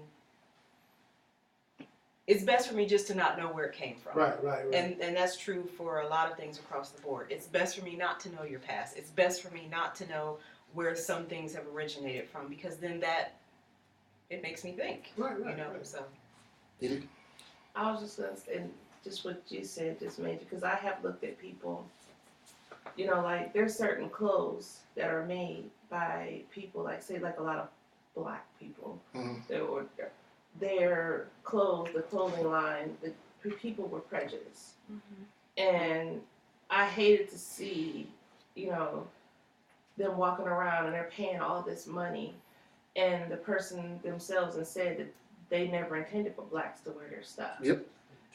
It's best for me just to not know where it came from. Right. And that's true for a lot of things across the board. It's best for me not to know your past. It's best for me not to know where some things have originated from, because then it makes me think. Right. So. I was just gonna say, and just what you said just made, because I have looked at people, like there's certain clothes that are made by people, like say like a lot of black people. Mhm. Their clothes, the clothing line, the people were prejudiced. Mm-hmm. And I hated to see, them walking around and they're paying all this money, and the person themselves and said that they never intended for blacks to wear their stuff. Yep.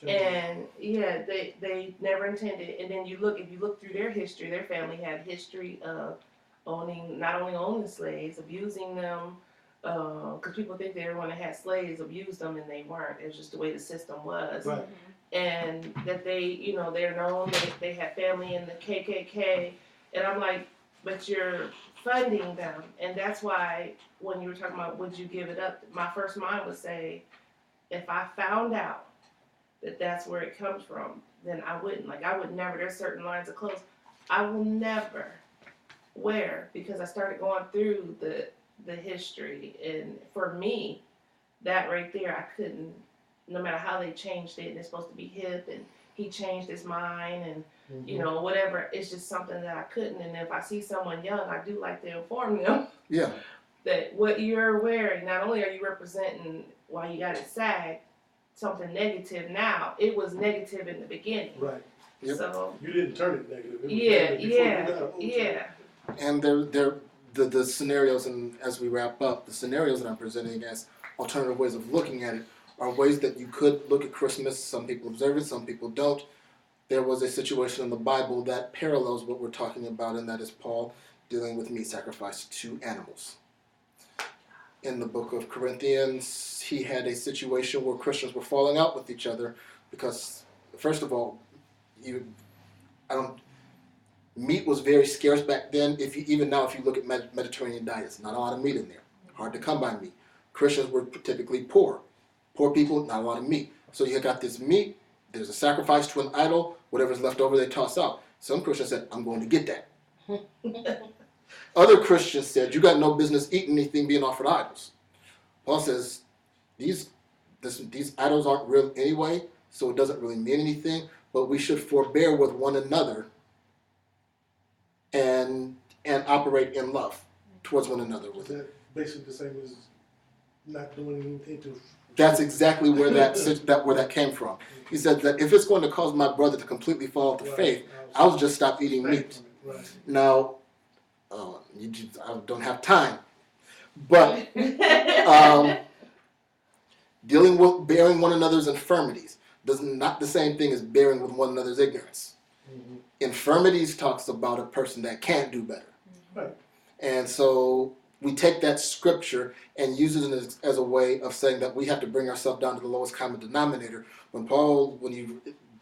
And yeah, they never intended. And then if you look through their history, their family had history of not only owning slaves, abusing them, because people think that everyone that had slaves abused them, and they weren't. It was just the way the system was. Right. And that they're known, they had family in the KKK, and I'm like, but you're funding them, and that's why when you were talking about would you give it up, my first mind would say, if I found out that that's where it comes from, then I wouldn't. Like I would never. There's certain lines of clothes I will never wear, because I started going through the history, and for me, that right there, I couldn't. No matter how they changed it, and it's supposed to be hip, and he changed his mind, and whatever. It's just something that I couldn't. And if I see someone young, I do like to inform them Yeah. that what you're wearing, not only are you representing why you got it sag, something negative now, it was negative in the beginning. Right. Yep. So You didn't turn it negative. It was negative before you got a yeah. And the scenarios, and as we wrap up, the scenarios that I'm presenting as alternative ways of looking at it are ways that you could look at Christmas. Some people observe it, some people don't. there was a situation in the Bible that parallels what we're talking about, and that is Paul dealing with meat sacrifice to animals. In the book of Corinthians, he had a situation where Christians were falling out with each other because, first of all, meat was very scarce back then. Even now, if you look at Mediterranean diets, not a lot of meat in there. Hard to come by meat. Christians were typically poor. Poor people, not a lot of meat. So you got this meat, there's a sacrifice to an idol, whatever's left over they toss out. Some Christians said, I'm going to get that. Other Christians said, you got no business eating anything being offered idols. Paul says, these idols aren't real anyway, so it doesn't really mean anything, but we should forbear with one another and operate in love towards one another. Is that basically the same as not doing anything to... That's exactly where that came from. He said that if it's going to cause my brother to completely fall off the faith, I'll just stop eating meat. Right. Now, I don't have time, but dealing with bearing one another's infirmities does not the same thing as bearing with one another's ignorance. Mm-hmm. Infirmities talks about a person that can't do better. Right. And so we take that scripture and use it as a way of saying that we have to bring ourselves down to the lowest common denominator. When he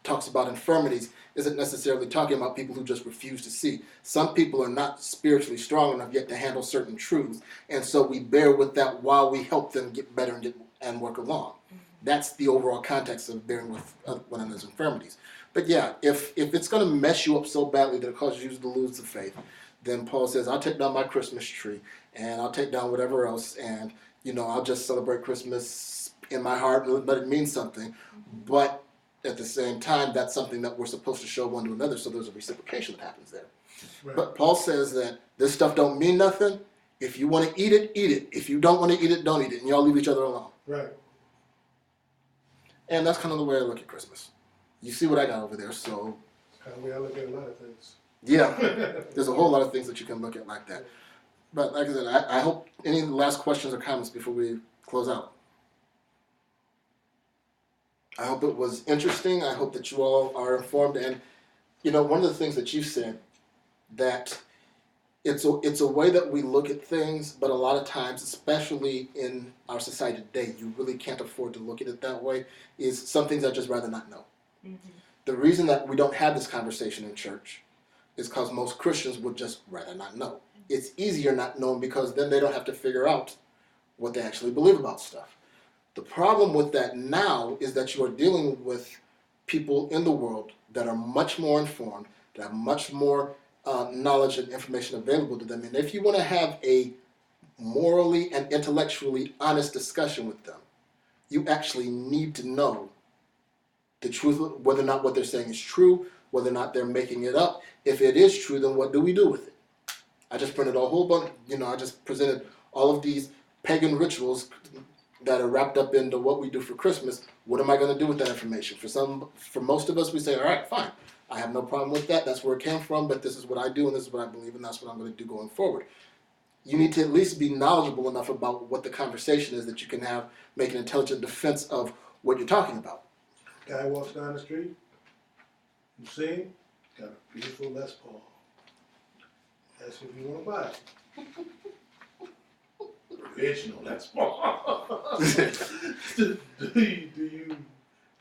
talks about infirmities, isn't necessarily talking about people who just refuse to see. Some people are not spiritually strong enough yet to handle certain truths, and so we bear with that while we help them get better and work along. That's the overall context of bearing with one another's infirmities. But yeah, if it's going to mess you up so badly that it causes you to lose the faith, then Paul says, I'll take down my Christmas tree, and I'll take down whatever else, and I'll just celebrate Christmas in my heart, but it means something. But at the same time, that's something that we're supposed to show one to another, so there's a reciprocation that happens there. Right. But Paul says that this stuff don't mean nothing. If you want to eat it, eat it. If you don't want to eat it, don't eat it, and y'all leave each other alone. Right. And that's kind of the way I look at Christmas. You see what I got over there, so Kind of way I look at a lot of things. yeah, there's a whole lot of things that you can look at like that. But like I said, I hope any last questions or comments before we close out. I hope it was interesting. I hope that you all are informed. And, one of the things that you said, that it's a way that we look at things, but a lot of times, especially in our society today, you really can't afford to look at it that way, is some things I'd just rather not know. Mm-hmm. The reason that we don't have this conversation in church is because most Christians would just rather not know. It's easier not knowing because then they don't have to figure out what they actually believe about stuff. The problem with that now is that you are dealing with people in the world that are much more informed, that have much more knowledge and information available to them. And if you want to have a morally and intellectually honest discussion with them, you actually need to know the truth, whether or not what they're saying is true, whether or not they're making it up. If it is true, then what do we do with it? I just printed a whole bunch, I just presented all of these pagan rituals that are wrapped up into what we do for Christmas. What am I going to do with that information? For most of us, we say, all right, fine. I have no problem with that. That's where it came from, but this is what I do, and this is what I believe, and that's what I'm going to do going forward. You need to at least be knowledgeable enough about what the conversation is that you can make an intelligent defense of what you're talking about. Guy walks down the street, you see him, got a beautiful Les Paul. Ask if you want to buy it. Original Les Paul. do you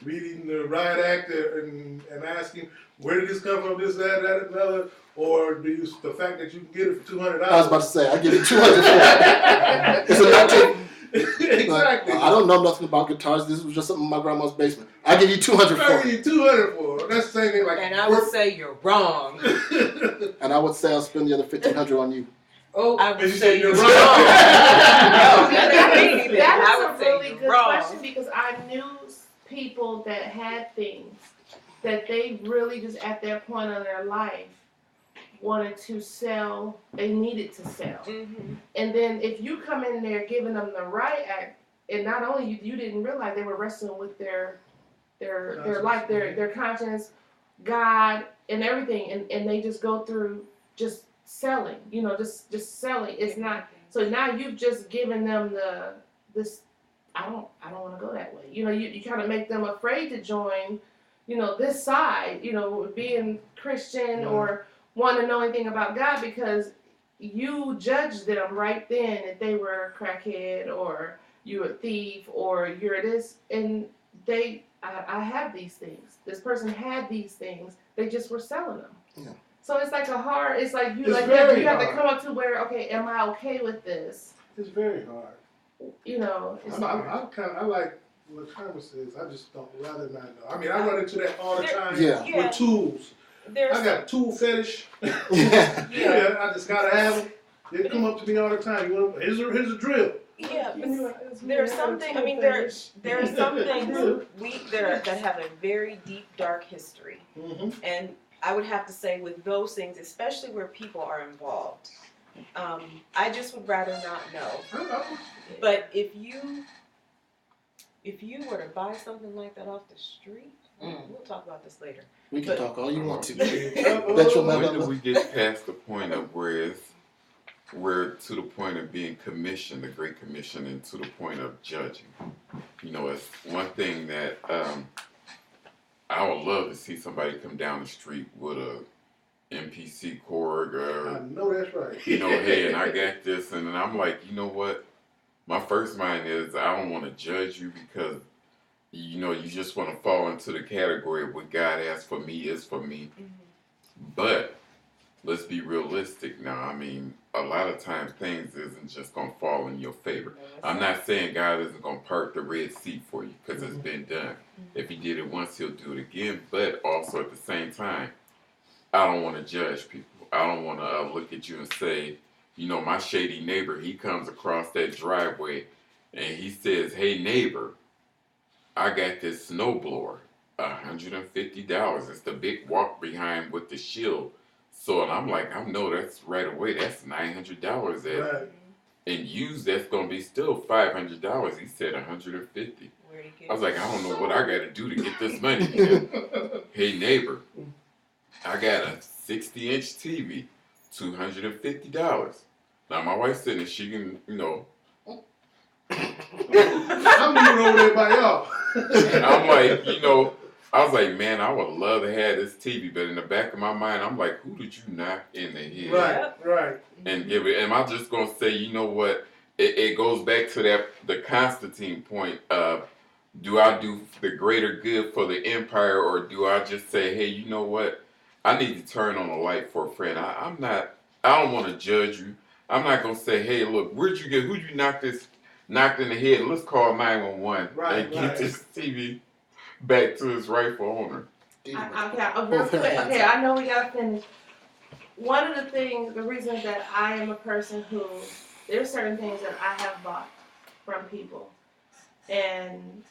reading the riot act and asking where did this come from, this, that, and other, or do you the fact that you can get it for $200? I was about to say, I give you $200 for it. It's a 19. Exactly. I don't know nothing about guitars. This was just something in my grandma's basement. I give you $200 for I it. give you $200 for it. That's the same thing like. And I would say you're wrong. And I would say I'll spend the other $1,500 on you. Oh, I And would you say said you're you're wrong. wrong. No, that ain't anything. That I is would a say really you're good wrong. question because I knew people that had things that they really just at their point of their life wanted to sell, they needed to sell. Mm-hmm. And then if you come in there giving them the right act, and not only you didn't realize they were wrestling with their life, their conscience, God, and everything, and they just go through just selling, just selling. It's not, so now you've just given them this, I don't want to go that way. You kind of make them afraid to join this side, being Christian or want to know anything about God, because you judged them right then that they were a crackhead or you're a thief or you're this, and I have these things. This person had these things. They just were selling them. Yeah. So it's like it's like you It's like very you have to hard. come up to where, okay, am I okay with this? It's very hard. It's I like what Carmen says. I just don't rather not know. I mean, I run into that all the time Yeah. with tools. There's I got a tool fetish. Yeah. Yeah, I just gotta have them. They come up to me all the time. Here's a drill. Yeah, but there's something. I mean, there are some things that have a very deep, dark history, Mm-hmm. and I would have to say with those things, especially where people are involved, I just would rather not know. But if you were to buy something like that off the street, we'll talk about this later. We can talk all you want to. Bet your When mother- do we get past the point of where we're to the point of being commissioned, the Great Commission, and to the point of judging? It's one thing that I would love to see somebody come down the street with a MPC Korg I or, know that's right. hey, and I got this, and then I'm like, you know what? My first mind is I don't want to judge you because, you just want to fall into the category of what God has for me is for me. But let's be realistic now. I mean, a lot of times things isn't just going to fall in your favor. I'm not saying God isn't going to part the Red Sea for you because it's been done. If he did it once, he'll do it again. But also at the same time, I don't want to judge people. I don't want to look at you and say, my shady neighbor, he comes across that driveway and he says, hey, neighbor, I got this snowblower, $150. It's the big walk behind with the shield. So, and I'm like, I know that's right away. That's $900 there. Right. And used, that's going to be still $500. He said $150. I was like, I don't know what I got to do to get this money. Hey, neighbor, I got a 60-inch TV, $250. Now, my wife said that she can, I'm moving over there by y'all. I'm like, I was like, man, I would love to have this TV, but in the back of my mind, I'm like, who did you knock in the head Right. and give it? Am I just gonna say, you know what? It goes back to the Constantine point of, do I do the greater good for the empire, or do I just say, hey, you know what? I need to turn on a light for a friend. I don't want to judge you. I'm not gonna say, hey, look, who'd you knocked in the head? Let's call 911 and get this TV back to its rightful owner. real quick. Okay, I know we gotta finish. One of the reasons that I am a person who, there's certain things that I have bought from people, and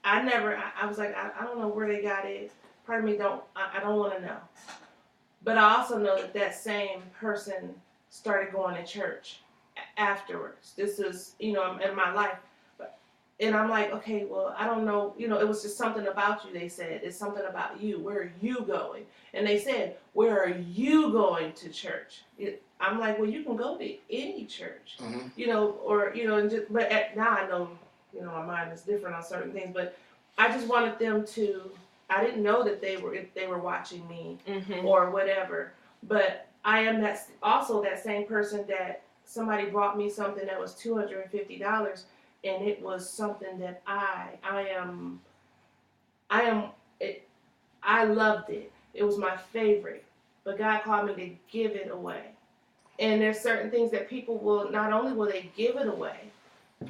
I was like, I don't know where they got it. Part of me I don't want to know. But I also know that same person started going to church afterwards. This is, in my life. And I'm like, okay, well, I don't know. It was just something about you, they said. It's something about you. Where are you going? And they said, where are you going to church? I'm like, well, you can go to any church, but now I know, my mind is different on certain things, but I just wanted them to, I didn't know that they were watching me or whatever, but I am that same person that somebody brought me something that was $250, and it was something that I loved it. It was my favorite, but God called me to give it away. And there's certain things that people will, not only will they give it away,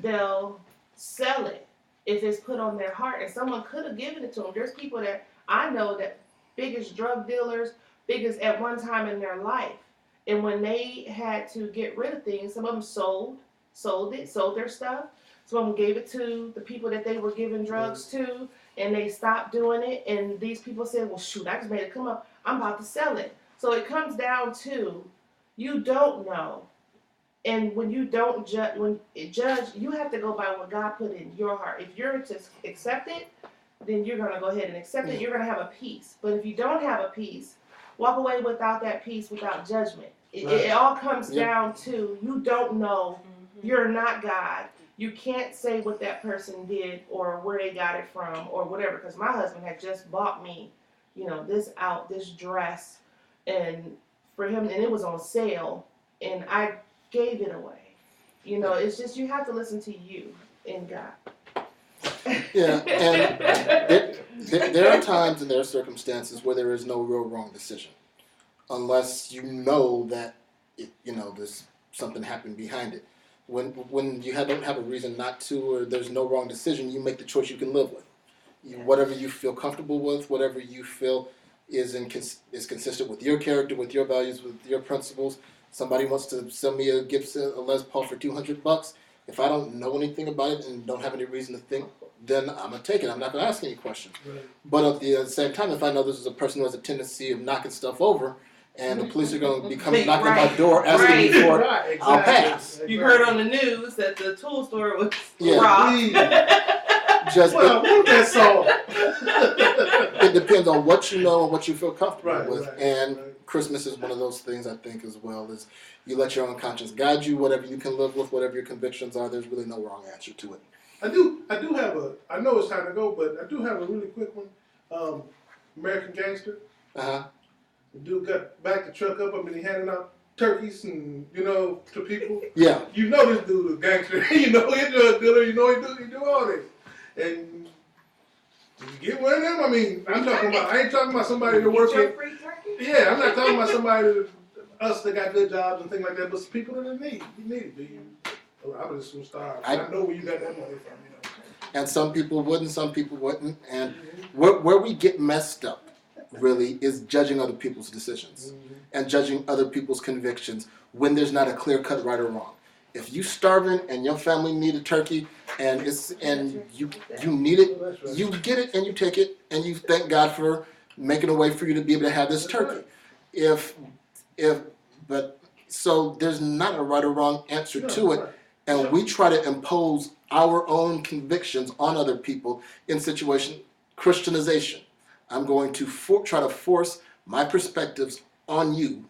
they'll sell it if it's put on their heart. And someone could have given it to them. There's people that I know that biggest drug dealers, biggest at one time in their life. And when they had to get rid of things, some of them sold their stuff. Some of them gave it to the people that they were giving drugs to, and they stopped doing it. And these people said, well, shoot, I just made it come up. I'm about to sell it. So it comes down to, you don't know. And when you don't judge, you have to go by what God put in your heart. If you're to accept it, then you're going to go ahead and accept it. You're going to have a peace. But if you don't have a peace, walk away without that peace, without judgment. It all comes down to, you don't know. You're not God. you can't say what that person did or where they got it from or whatever. Because my husband had just bought me, this dress, and for him, and it was on sale, and I gave it away. It's just you have to listen to you and God. Yeah, and there are times and there are circumstances where there is no real wrong decision, unless you know that there's something happened behind it. When you don't have a reason not to, or there's no wrong decision, you make the choice you can live with. Whatever you feel comfortable with, whatever you feel is consistent with your character, with your values, with your principles. Somebody wants to sell me a Gibson, a Les Paul for $200. If I don't know anything about it and don't have any reason to think, then I'm gonna take it. I'm not gonna ask any questions. Right. But at the same time, if I know this is a person who has a tendency of knocking stuff over, and the police are gonna be coming knocking at my door asking me for it, Right, I'll pass. You heard on the news that the tool store was Yeah. robbed. Just Well, I want that song. it depends on what you know and what you feel comfortable Right, with. right, And right. Christmas is one of those things, I think, as well, is you let your own conscience guide you. Whatever you can live with, whatever your convictions are, there's really no wrong answer to it. I do have I know it's time to go, but I do have a really quick one. American Gangster. Uh-huh. The dude got backed the truck up. He handing out turkeys and, to people. Yeah. You know this dude is a gangster. He's a drug dealer. He do all this. And did you get one of them? I ain't talking about somebody that works Your at, free turkey? yeah, I'm not talking about somebody us that got good jobs and things like that, but some people that need. You need it, do you? I was just starve. I know where you got that money from, And some people wouldn't, some people wouldn't. And where we get messed up, really, is judging other people's decisions and judging other people's convictions when there's not a clear-cut right or wrong. If you starving and your family need a turkey and you need it, That's right. you get it and you take it and you thank God for making a way for you to be able to have this turkey. So there's not a right or wrong answer to it, and we try to impose our own convictions on other people in situation Christianization. I'm going to try to force my perspectives on you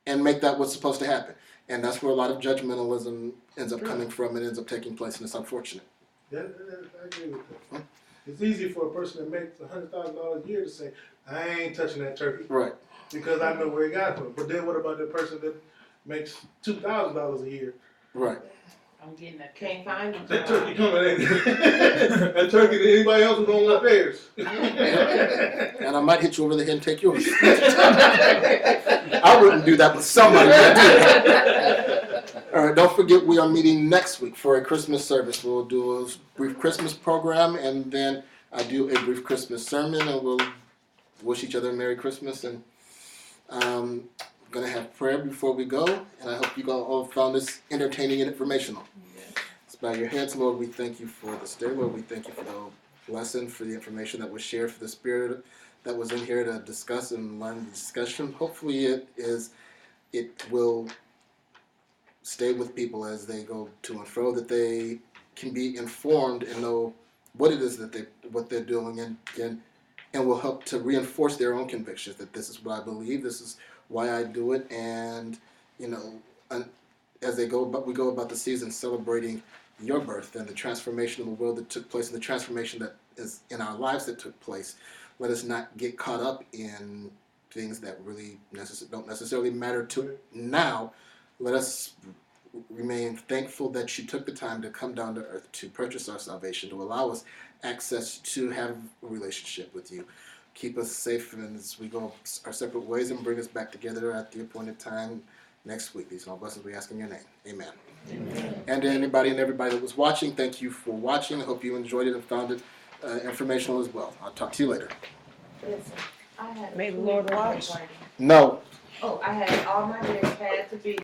and make that what's supposed to happen. And that's where a lot of judgmentalism ends up coming from and ends up taking place, and it's unfortunate. Yeah, I agree with that. It's easy for a person that makes $100,000 a year to say, I ain't touching that turkey. Right. Because I know where he got it from. But then what about the person that makes $2,000 a year? Right. I'm getting that. Can't find them. That turkey coming in. That turkey that anybody else is going to want theirs. And I might hit you over the head and take yours. I wouldn't do that, but somebody would do that. All right, don't forget we are meeting next week for a Christmas service. We'll do a brief Christmas program, and then I do a brief Christmas sermon, and we'll wish each other a Merry Christmas. And I'm going to have prayer before we go, and I hope you all found this entertaining and informational. Let's bow your heads. Lord, we thank you for this day. Lord, we thank you for the lesson, for the information that was shared, for the spirit that was in here to discuss and learn the discussion. Hopefully it will stay with people as they go to and fro, that they can be informed and know what it is that what they're doing, and will help to reinforce their own convictions that this is what I believe, this is why I do it, and as we go about the season celebrating your birth and the transformation of the world that took place and the transformation that is in our lives that took place. Let us not get caught up in things that really don't necessarily matter to now. Let us remain thankful that you took the time to come down to earth to purchase our salvation, to allow us access to have a relationship with you. Keep us safe as we go our separate ways and bring us back together at the appointed time next week. These are all blessings we ask in your name. Amen. Amen. And to anybody and everybody that was watching, thank you for watching. I hope you enjoyed it and found it informational as well. I'll talk to you later. Listen, I had May the Lord watch. No. Oh, I had all my days had to be